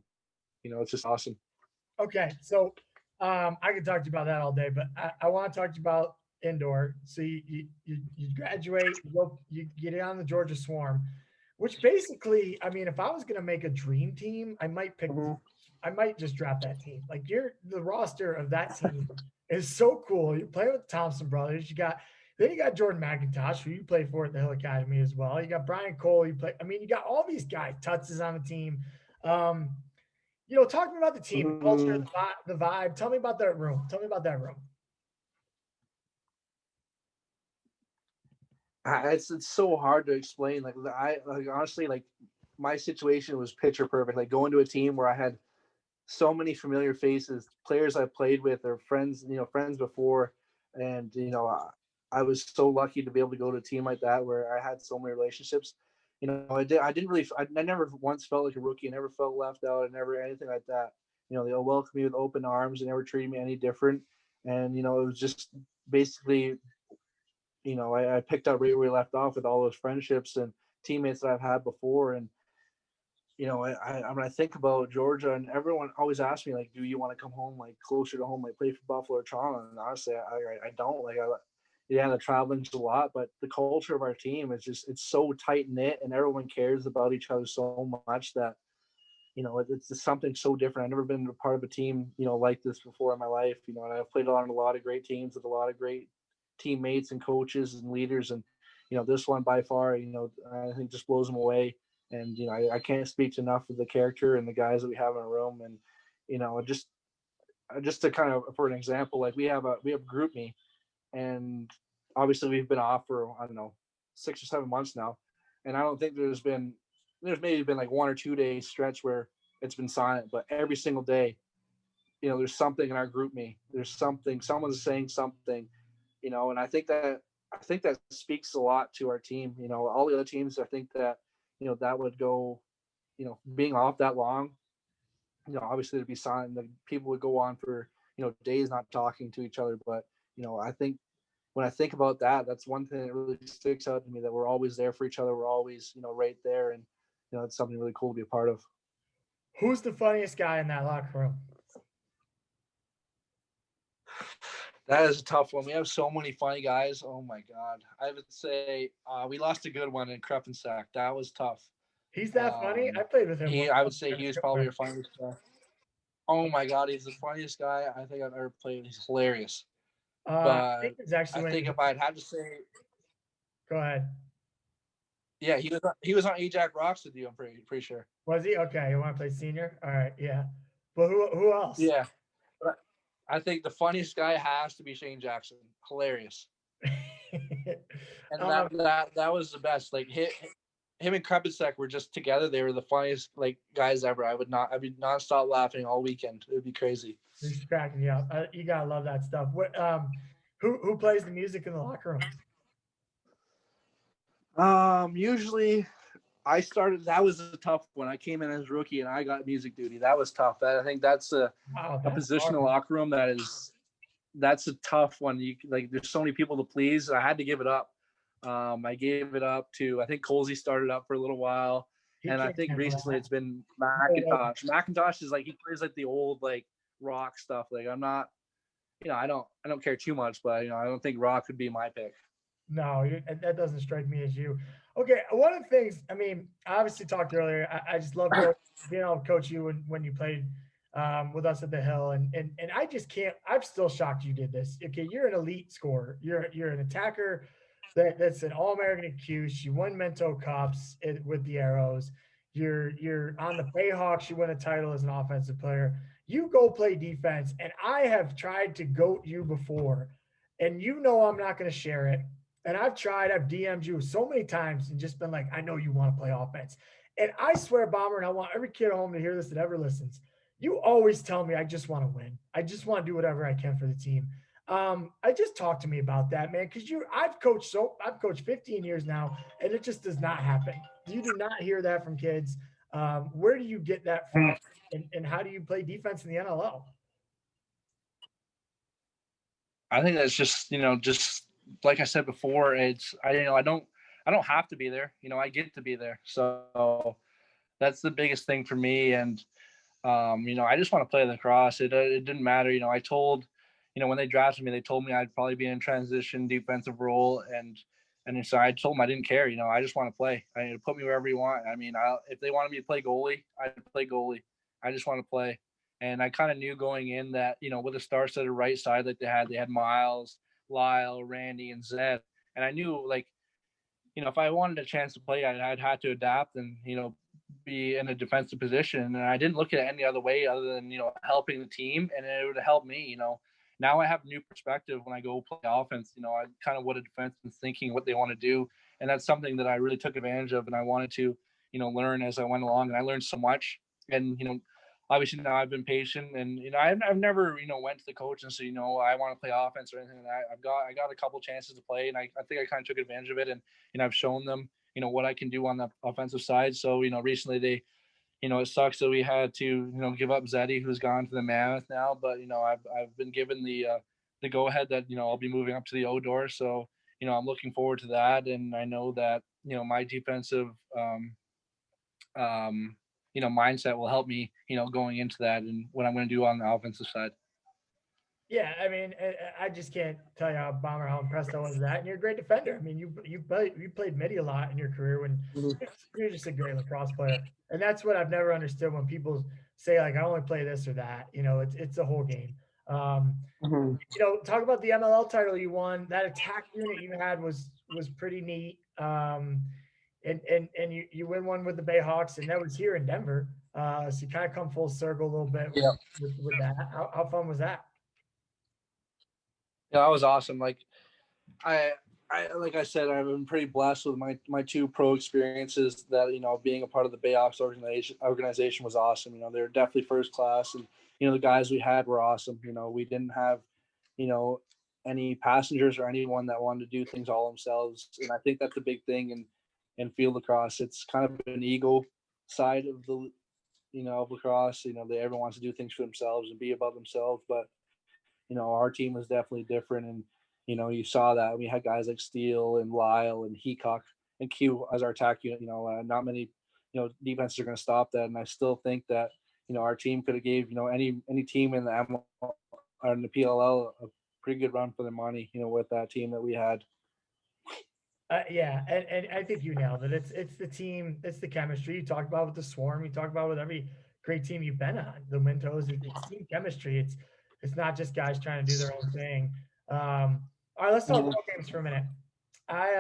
it's just awesome. Okay, so I could talk to you about that all day, but I want to talk to you about indoor. So you graduate, you get on the Georgia Swarm, which basically, I mean, if I was going to make a dream team, Mm-hmm. I might just draft that team. Like the roster of that team is so cool. You play with the Thompson brothers. Then you got Jordan McIntosh, who you play for at the Hill Academy as well. You got Brian Cole. I mean, you got all these guys. Tuts is on the team. Um, talk to me about the team, the culture, Mm-hmm. the vibe. Tell me about that room. Tell me about that room. It's so hard to explain. Like honestly, like my situation was picture perfect. Like going to a team where I had so many familiar faces, players I played with or friends, friends before, and I was so lucky to be able to go to a team like that where I had so many relationships. I didn't really, I never once felt like a rookie. I never felt left out. I never anything like that. They all welcomed me with open arms and never treated me any different. And it was just basically I picked up right where we left off with all those friendships and teammates that I've had before. And, when I think about Georgia, and everyone always asks me, like, do you want to come home, like, closer to home, like, play for Buffalo or Toronto? And honestly, I don't. Yeah, the traveling's a lot, but the culture of our team is it's so tight knit and everyone cares about each other so much that, it's just something so different. I've never been a part of a team, like this before in my life, and I've played on a lot of great teams with a lot of great teammates and coaches and leaders. And, this one by far, I think just blows them away. And, I can't speak enough of the character and the guys that we have in a room. And, just to kind of, for an example, like we have group me, and obviously we've been off for, I don't know, 6 or 7 months now. And I don't think there's maybe been like 1 or 2 days stretch where it's been silent, but every single day, there's something in our group me. There's something, someone's saying something, and I think that speaks a lot to our team. All the other teams, I think that, that would go, being off that long, obviously to be silent, the people would go on for, days not talking to each other. But, I think when I think about that, that's one thing that really sticks out to me, that we're always there for each other. We're always, right there. And, it's something really cool to be a part of. Who's the funniest guy in that locker room? That is a tough one. We have so many funny guys. Oh my God. I would say we lost a good one in Kreppensack. That was tough. He's that funny? I played with him I would say he was probably our funniest guy. Oh my God, he's the funniest guy I think I've ever played. He's hilarious. I think But it's actually I think if I'd had to say, go ahead. Yeah, he was on Ajax Rocks with you. I'm pretty sure. Was he? Okay, you want to play senior? All right, yeah. But who else? Yeah, but I think the funniest guy has to be Shane Jackson. Hilarious. And that was the best. Like him and Krepicek were just together. They were the funniest like guys ever. I'd be nonstop laughing all weekend. It would be crazy. He's cracking you up. You gotta love that stuff. What who plays the music in the locker room? Usually I started. That was a tough one. I came in as a rookie and I got music duty. That was tough. I think that's a position in the locker room that's a tough one. There's so many people to please. I had to give it up. I gave it up to, I think Colsey started up for a little while. And I think recently it's been McIntosh. McIntosh is he plays the old rock stuff. I'm not, I don't care too much, but I don't think rock would be my pick. No, that doesn't strike me as you. Okay, one of the things, I mean, I obviously talked earlier. I just love being able to coach you when you played with us at the Hill, and I just can't. I'm still shocked you did this. Okay, you're an elite scorer. You're an attacker that's an All-American at Cuse. You won Minto Cups with the Arrows. You're on the Bayhawks. You win a title as an offensive player. You go play defense, and I have tried to goat you before, and I'm not going to share it. And I've DM'd you so many times and just been like, I know you want to play offense. And I swear, Bomber, and I want every kid at home to hear this that ever listens. You always tell me I just want to win. I just want to do whatever I can for the team. I just talk to me about that, man, because I've coached 15 years now, and it just does not happen. You do not hear that from kids. Where do you get that from, and how do you play defense in the NLL? I think that's just just like I said before. I don't have to be there. I get to be there. So that's the biggest thing for me. And I just want to play lacrosse. It didn't matter. I told, when they drafted me, they told me I'd probably be in transition defensive role, and so I told them I didn't care. I just want to play. Put me wherever you want. I mean, if they wanted me to play goalie, I'd play goalie. I just want to play. And I kind of knew going in that, with the stars to the right side that they had Miles, Lyle, Randy, and Zed. And I knew if I wanted a chance to play, I'd have to adapt and, be in a defensive position. And I didn't look at it any other way other than, helping the team, and it would help me. Now I have a new perspective when I go play offense. I kind of what a defenseman's thinking, what they want to do. And that's something that I really took advantage of, and I wanted to, learn as I went along. And I learned so much. And, obviously now I've been patient, and I've never went to the coach and said I want to play offense or anything like that. I got a couple chances to play, and I think I kind of took advantage of it, and I've shown them what I can do on the offensive side. So recently they it sucks that we had to give up Zeddy, who's gone to the Mammoth now, but I've been given the go ahead that I'll be moving up to the O-Door. So I'm looking forward to that, and I know that my defensive mindset will help me, going into that and what I'm going to do on the offensive side. Yeah, I mean, I just can't tell you how impressed I was with that. And you're a great defender. I mean, you played midi a lot in your career when you're just a great lacrosse player. And that's what I've never understood when people say I only play this or that. It's a whole game. Talk about the MLL title you won. That attack unit you had was pretty neat. And you win one with the Bayhawks, and that was here in Denver. So you kind of come full circle a little bit with that. How fun was that? Yeah, that was awesome. Like I said, I've been pretty blessed with my two pro experiences. That being a part of the Bayhawks organization was awesome. They're definitely first class, and the guys we had were awesome. We didn't have any passengers or anyone that wanted to do things all themselves, and I think that's a big thing in field lacrosse. It's kind of an ego side of the of lacrosse. Everyone wants to do things for themselves and be above themselves, but our team was definitely different, and you saw that we had guys like Steele and Lyle and Heacock and Q as our attack unit. Not many defenses are going to stop that, and I still think that our team could have gave any team in the ML or in the PLL pretty good run for their money, with that team that we had. Yeah, and I think you nailed it. It's the team, it's the chemistry. You talked about with the Swarm, you talked about with every great team you've been on. The Mintos, it's team chemistry. It's not just guys trying to do their own thing. All right, let's talk Mhm. world games for a minute. I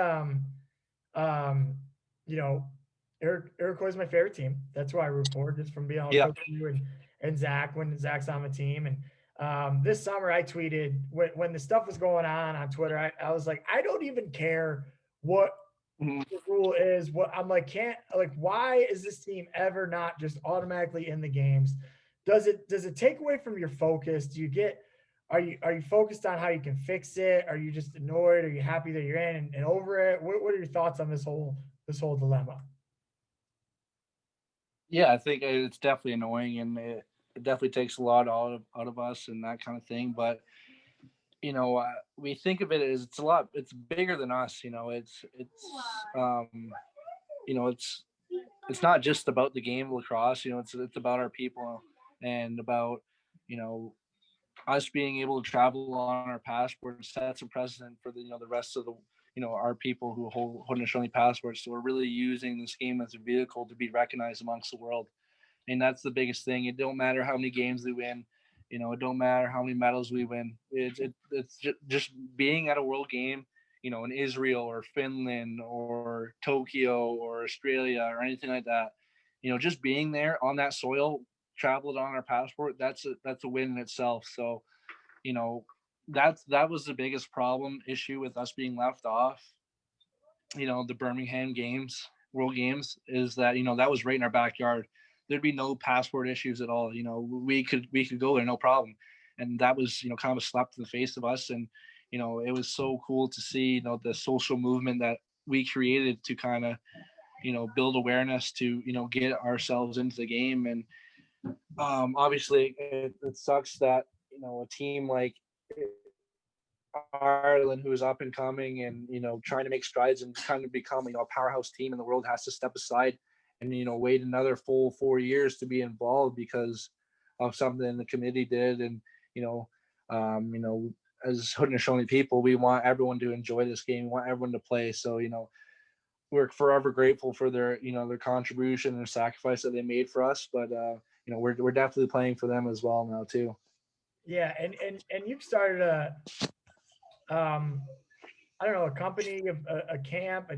um, you know, Iroquois is my favorite team. That's who I root for, just from being able to Yeah. coach you and Zach when Zach's on the team. And this summer I tweeted when the stuff was going on Twitter. I was like, I don't even care what Mhm. the rule is. What I'm like, can't like, why is this team ever not just automatically in the games? Does it take away from your focus? Do you get are you focused on how you can fix it? Are you just annoyed? Are you happy that you're in and over it? What are your thoughts on this whole dilemma? Yeah, I think it's definitely annoying, and it definitely takes a lot out of us and that kind of thing. But we think of it as it's bigger than us. Um, it's not just about the game of lacrosse. It's about our people and about you know us being able to travel on our passport sets a precedent for the rest of the our people who hold Haudenosaunee passports. So we're really using this game as a vehicle to be recognized amongst the world, and that's the biggest thing. It don't matter how many games we win. It don't matter how many medals we win. It's just being at a world game, in Israel or Finland or Tokyo or Australia or anything like that. Just being there on that soil, traveled on our passport, that's a win in itself. So, you know, that was the biggest problem issue with us being left off. The Birmingham games, World Games, is that that was right in our backyard. There'd be no passport issues at all. We could go there no problem, and that was kind of a slap in the face of us. And it was so cool to see the social movement that we created to kind of build awareness to get ourselves into the game. And obviously it sucks that a team like Ireland, who is up and coming and trying to make strides and kind of become a powerhouse team in the world, has to step aside and wait another full 4 years to be involved because of something the committee did. And you know, um, you know, as Haudenosaunee people, we want everyone to enjoy this game. We want everyone to play. So we're forever grateful for their contribution and sacrifice that they made for us. But we're definitely playing for them as well now too. Yeah, and you've started um I don't know, a company, a camp,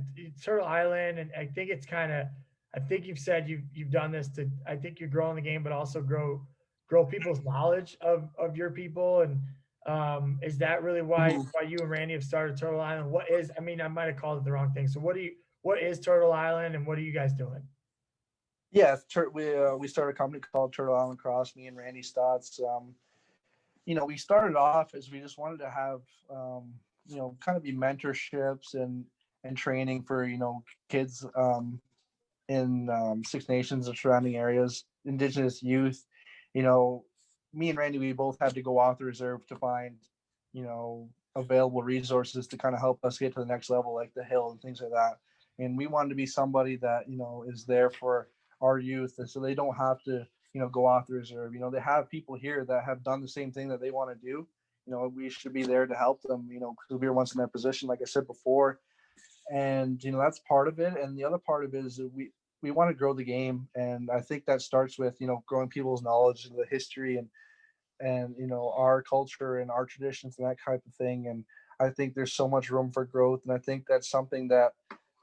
Turtle Island, and I think it's kind of, I think you've said you've done this to, I think you're growing the game, but also grow people's knowledge of your people. And is that really why you and Randy have started Turtle Island? What is, I mean, I might have called it the wrong thing. So what is Turtle Island, and what are you guys doing? Yeah, we started a company called Turtle Island Lacrosse. Me and Randy Stotts. We started off as we just wanted to have kind of be mentorships and training for kids in Six Nations and surrounding areas, Indigenous youth. You know, Me and Randy, we both had to go off the reserve to find available resources to kind of help us get to the next level, like the hill and things like that. And we wanted to be somebody that is there for our youth, and so they don't have to go off the reserve. They have people here that have done the same thing that they want to do. We should be there to help them. Because we were once in that position, like I said before, and that's part of it. And the other part of it is that we want to grow the game, and I think that starts with growing people's knowledge of the history and our culture and our traditions and that type of thing. And I think there's so much room for growth, and I think that's something that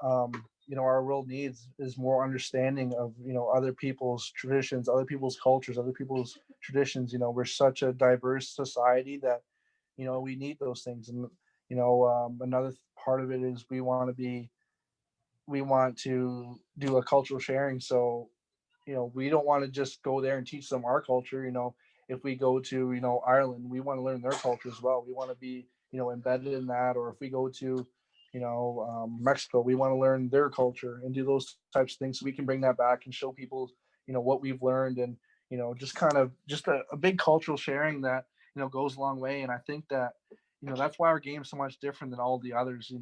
our world needs, is more understanding of other people's traditions, other people's cultures, other people's traditions. We're such a diverse society that we need those things. And another part of it is we want to do a cultural sharing. So we don't want to just go there and teach them our culture. If we go to Ireland, we want to learn their culture as well. We want to be embedded in that. Or if we go to Mexico, we want to learn their culture and do those types of things, so we can bring that back and show people what we've learned. And just kind of just a big cultural sharing that goes a long way. And I think that that's why our game is so much different than all the others.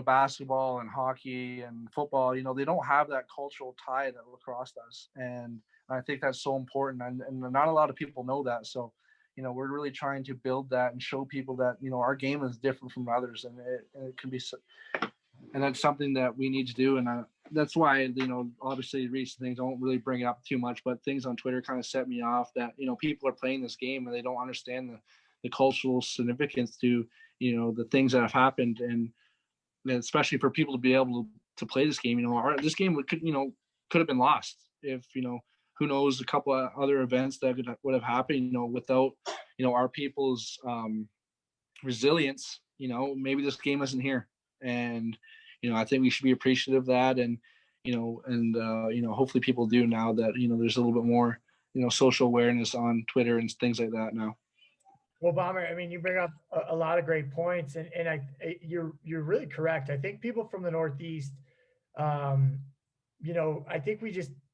Basketball and hockey and football, they don't have that cultural tie that lacrosse does. And I think that's so important. And not a lot of people know that. So, we're really trying to build that and show people that, our game is different from others, and it can be, and that's something that we need to do. And that's why, obviously recent things, I won't really bring it up too much, but things on Twitter kind of set me off that, people are playing this game and they don't understand the cultural significance to, the things that have happened. And especially for people to be able to play this game, this game could have been lost if, who knows, a couple of other events that would have happened, without, our people's resilience, maybe this game isn't here. And, I think we should be appreciative of that. And, hopefully people do now that, there's a little bit more, social awareness on Twitter and things like that now. Well, Bomber, I mean, you bring up a lot of great points, and you're really correct. I think people from the Northeast, I think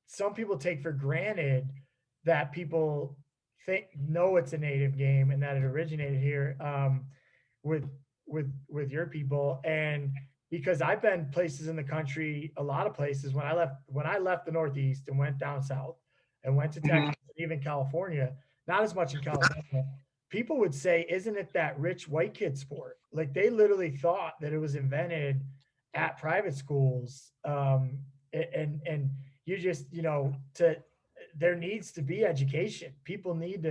some people take for granted that people know it's a native game and that it originated here with your people. And because I've been places in the country, a lot of places when I left the Northeast and went down south and went to Texas, even California, not as much in California. People would say, isn't it that rich white kid sport? Like they literally thought that it was invented at private schools. And you just, there needs to be education. People need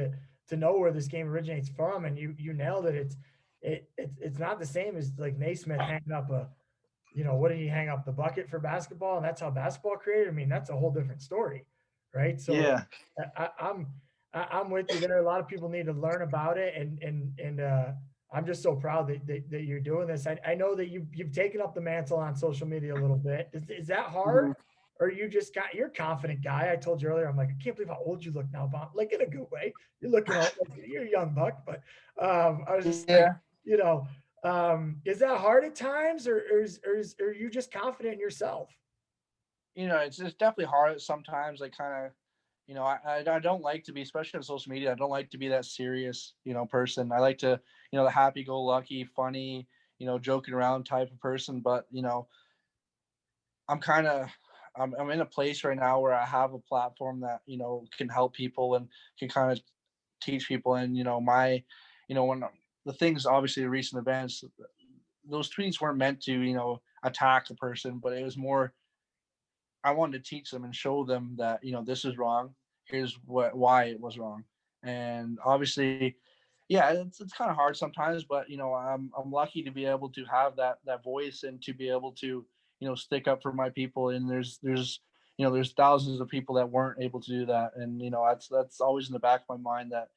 to know where this game originates from. And you nailed it. It's not the same as like Naismith hanging up what did he hang up, the bucket for basketball? And that's how basketball created. I mean, that's a whole different story. Right. So yeah. I'm with you there. A lot of people need to learn about it, and I'm just so proud that you're doing this. I know that you've taken up the mantle on social media a little bit. Is that hard, or you're a confident guy? I told you earlier, I'm like, I can't believe how old you look now, Bob. Like in a good way. You're looking old, like you're a young buck, but I was just like, is that hard at times, or are you just confident in yourself? It's definitely hard sometimes. I kind of. I don't like to be, especially on social media, I don't like to be that serious, person. I like to, the happy-go-lucky, funny, joking around type of person. But, I'm in a place right now where I have a platform that, can help people and can kind of teach people. And, when the things, obviously the recent events, those tweets weren't meant to, attack a person, but it was more, I wanted to teach them and show them that, this is wrong. Here's why it was wrong. And obviously, yeah, it's kind of hard sometimes, but, I'm lucky to be able to have that voice and to be able to, stick up for my people. And there's thousands of people that weren't able to do that. And, that's always in the back of my mind that,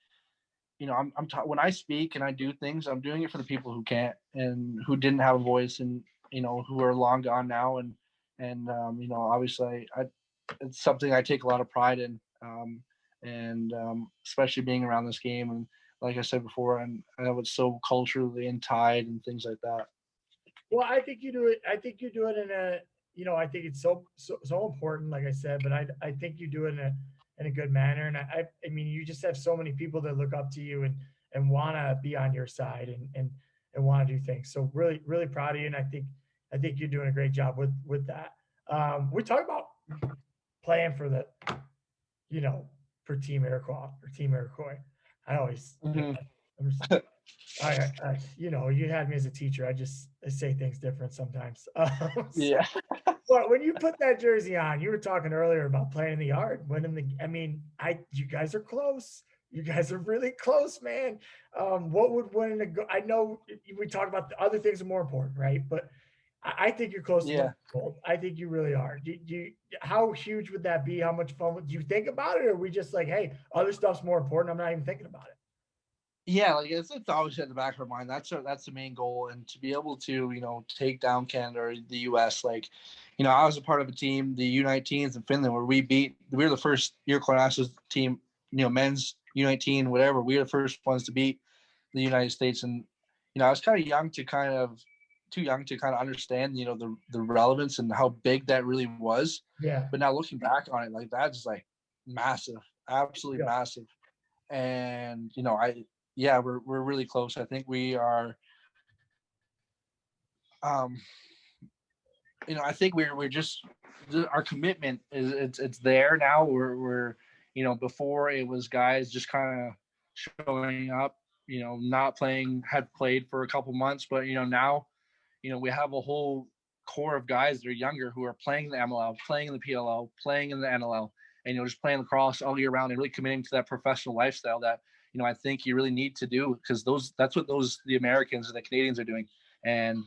when I speak and I do things, I'm doing it for the people who can't and who didn't have a voice and, who are long gone now. And obviously it's something I take a lot of pride in, especially being around this game. And like I said before, and I know it's so culturally and tied and things like that. Well, I think you do it. I think you do it in a, I think it's so important, like I said, but I think you do it in a good manner. And I mean, you just have so many people that look up to you and want to be on your side and want to do things. So really, really proud of you. And I think you're doing a great job with that. We talk about playing for the, for Team Iroquois or Team Iroquois. I always, you had me as a teacher. I say things different sometimes. Yeah. But when you put that jersey on, you were talking earlier about playing in the yard, you guys are close. You guys are really close, man. What would win I know we talk about the other things are more important, right? But I think you're close to gold. I think you really are. How huge would that be? How much fun do you think about it? Or are we just like, hey, other stuff's more important. I'm not even thinking about it. Yeah, like it's always at the back of our mind. That's the main goal, and to be able to take down Canada or the U.S. Like, I was a part of a team, the U19s in Finland, where we were the first Iroquois Nationals team, men's U19, whatever. We were the first ones to beat the United States, and I was kind of too young to kind of understand the relevance and how big that really was. Yeah. But now looking back on it, like that's like massive, absolutely massive, and we're really close. I think we are. I think we're just our commitment is it's there now. We're before it was guys just kind of showing up, not playing, had played for a couple months, but, now, we have a whole core of guys that are younger who are playing the MLL, playing in the PLL, playing in the NLL, and, just playing lacrosse all year round and really committing to that professional lifestyle that, I think you really need to do, because that's what the Americans and the Canadians are doing. And,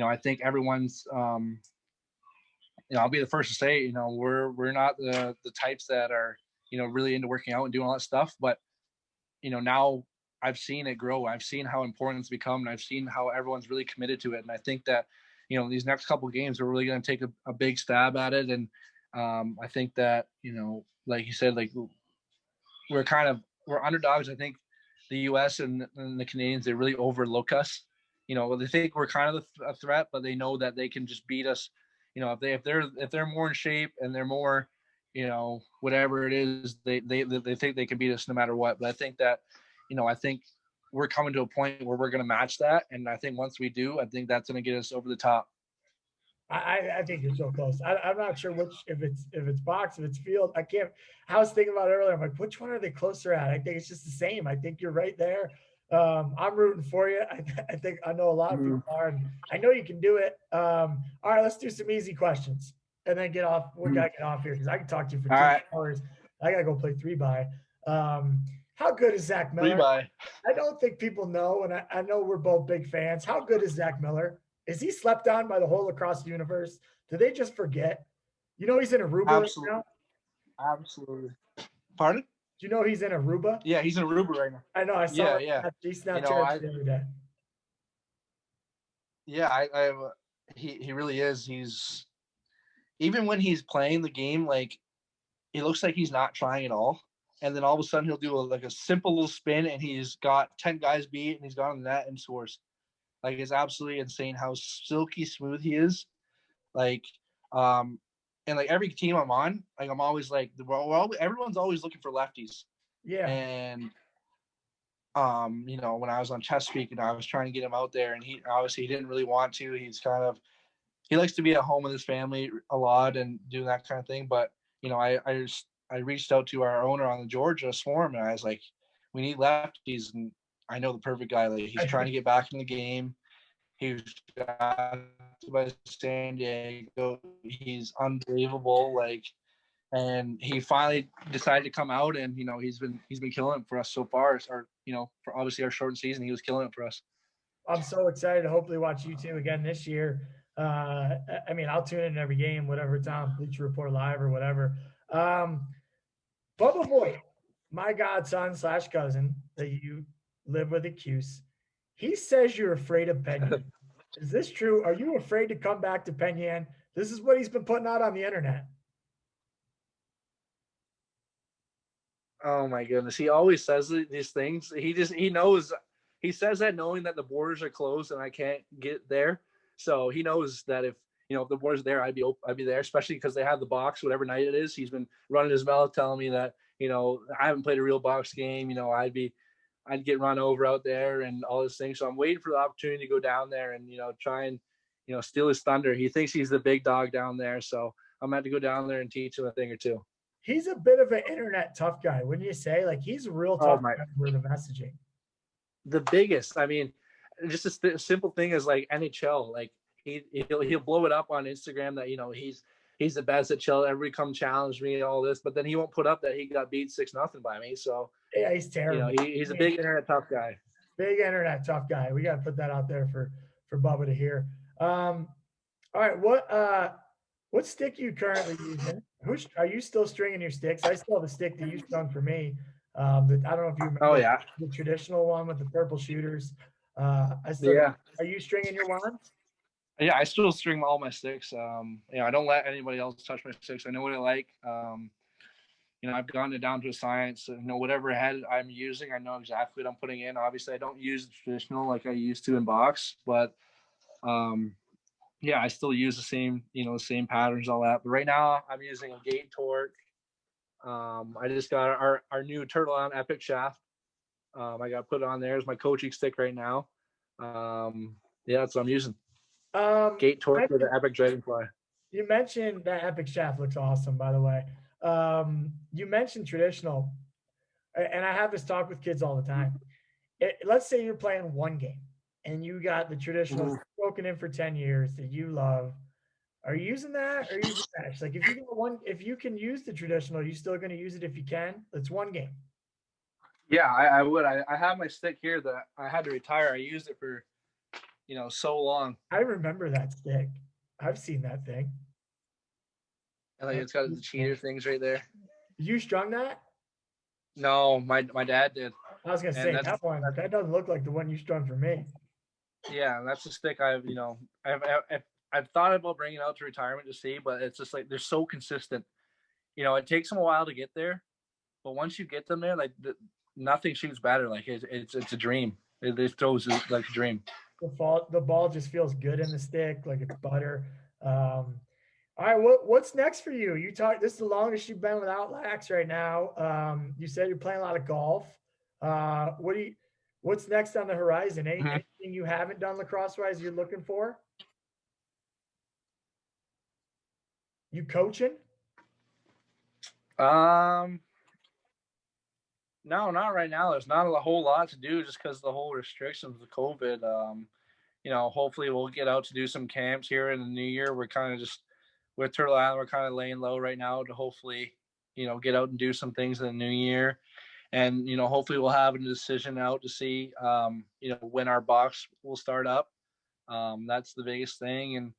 I think everyone's, I'll be the first to say, we're not the types that are, really into working out and doing all that stuff. But, now I've seen it grow. I've seen how important it's become, and I've seen how everyone's really committed to it. And I think that, these next couple of games, we're really going to take a big stab at it. And I think that, like you said, like we're underdogs. I think the U.S. and the Canadians, they really overlook us. They think we're kind of a threat, but they know that they can just beat us. If they're more in shape and they're more, whatever it is, they think they can beat us no matter what. But I think that, I think we're coming to a point where we're going to match that. And I think once we do, I think that's going to get us over the top. I think you're so close. I'm not sure if it's box, if it's field. I was thinking about it earlier. I'm like, which one are they closer at? I think it's just the same. I think you're right there. I'm rooting for you. I think I know a lot of people are, and I know you can do it. All right, let's do some easy questions and then get off. We gotta get off here because I can talk to you for 2 hours. I gotta go play 3x. How good is Zach Miller? 3x. I don't think people know, and I know we're both big fans. How good is Zach Miller? Is he slept on by the whole lacrosse universe? Do they just forget? He's in Aruba right now? Absolutely. Pardon? Do you know he's in Aruba? Yeah, he's in Aruba right now. I know. I saw yeah. He Snapchat the other day. Yeah, he really is. He's, even when he's playing the game, like, it looks like he's not trying at all. And then all of a sudden he'll do a simple little spin and he's got 10 guys beat and he's got on the net and scores. Like, it's absolutely insane how silky smooth he is. Like, and like every team I'm on, like, I'm always like, everyone's always looking for lefties. Yeah. And, when I was on Chesapeake and I was trying to get him out there, and he didn't really want to. He likes to be at home with his family a lot and do that kind of thing. But, I reached out to our owner on the Georgia Swarm, and I was like, we need lefties. And I know the perfect guy. Like, he's trying to get back in the game. He was drafted by San Diego. He's unbelievable. Like, and he finally decided to come out, and he's been killing it for us so far. For obviously our shortened season, he was killing it for us. I'm so excited to hopefully watch you two again this year. I'll tune in every game, whatever it's on Bleacher Report Live or whatever. Bubba Boy, my godson / cousin that you live with at Cuse, he says you're afraid of Penyan. Is this true? Are you afraid to come back to Penyan? This is what he's been putting out on the internet. Oh my goodness. He always says these things. He knows, he says that knowing that the borders are closed and I can't get there. So he knows that if the borders are there, I'd be there, especially because they have the box, whatever night it is. He's been running his mouth telling me that, I haven't played a real box game. I'd get run over out there and all this thing. So I'm waiting for the opportunity to go down there and, try and, steal his thunder. He thinks he's the big dog down there. So I'm going to go down there and teach him a thing or two. He's a bit of an internet tough guy, wouldn't you say? Like, he's a real tough guy for the messaging. The biggest. I mean, just a simple thing is like NHL. Like, he'll blow it up on Instagram that, he's the best at chill. Everybody come challenge me and all this, but then he won't put up that he got beat 6-0 by me. So yeah, he's terrible. He's a big internet tough guy. Big internet tough guy. We got to put that out there for Bubba to hear. All right, what stick are you currently using? Are you still stringing your sticks? I still have the stick that you strung for me. I don't know if you remember the traditional one with the purple shooters. Are you stringing your wands? Yeah, I still string all my sticks. I don't let anybody else touch my sticks. I know what I like. I've gotten it down to a science. Whatever head I'm using, I know exactly what I'm putting in. Obviously, I don't use the traditional like I used to in box, but I still use the same patterns, all that. But right now, I'm using a gate torque. I just got our new Turtle Island Epic shaft. I got to put it on there as my coaching stick right now. That's what I'm using. Gate torque for the Epic Dragonfly. You mentioned that Epic shaft looks awesome, by the way. You mentioned traditional. and I have this talk with kids all the time. Let's say you're playing one game and you got the traditional spoken in for 10 years that you love. Are you using that or using that? Like if you get if you can use the traditional, are you still going to use it if you can? It's one game. Yeah, I would. I have my stick here that I had to retire. I used it for, so long. I remember that stick. I've seen that thing. And like it's got the cheater things right there. You strung that? No, my dad did. I was gonna say that one. That doesn't look like the one you strung for me. Yeah, that's the stick I've thought about bringing out to retirement to see, but it's just like they're so consistent. It takes them a while to get there, but once you get them there, like nothing shoots better. Like it's a dream. It throws like a dream. The ball just feels good in the stick, like it's butter. All right, what's next for you? This is the longest you've been without Lax right now. You said you're playing a lot of golf. What's next on the horizon? Anything you haven't done lacrosse wise you're looking for? You coaching? No, not right now. There's not a whole lot to do just because of the whole restrictions of COVID. Hopefully we'll get out to do some camps here in the new year. We're kind of just with Turtle Island, we're kind of laying low right now to hopefully, get out and do some things in the new year. And, hopefully we'll have a decision out to see, when our box will start up. That's the biggest thing. And,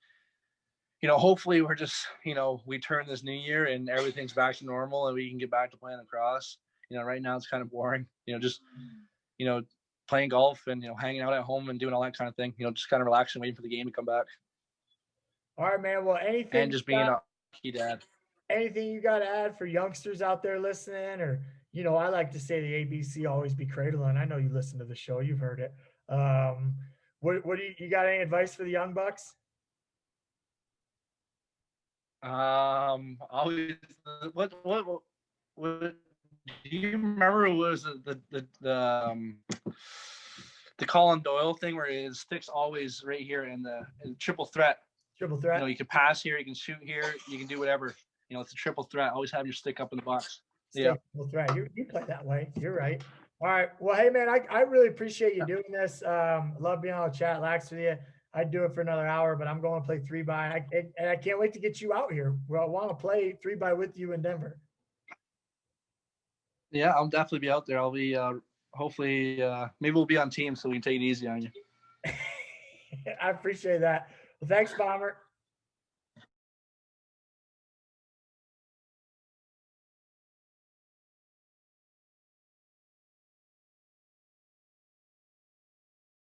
hopefully we're just, we turn this new year and everything's back to normal and we can get back to playing lacrosse. Right now it's kind of boring, just, playing golf and, hanging out at home and doing all that kind of thing, just kind of relaxing, waiting for the game to come back. All right, man. Well, anything and just being a key dad. Anything you got to add for youngsters out there listening? Or, I like to say the ABC always be cradling. I know you listen to the show. You've heard it. What do you got any advice for the young bucks? Always, what do you remember was the Colin Doyle thing where his stick's always right here in the triple threat. Triple threat. You can pass here, you can shoot here, you can do whatever. It's a triple threat. Always have your stick up in the box. Triple threat. You play that way. You're right. All right. Well, hey man, I really appreciate you doing this. Love being on the chat, Lax, with you. I'd do it for another hour, but I'm going to play 3x. And I can't wait to get you out here. Well, I want to play 3x with you in Denver. Yeah, I'll definitely be out there. I'll be hopefully maybe we'll be on team so we can take it easy on you. I appreciate that. Well, thanks, Bomber.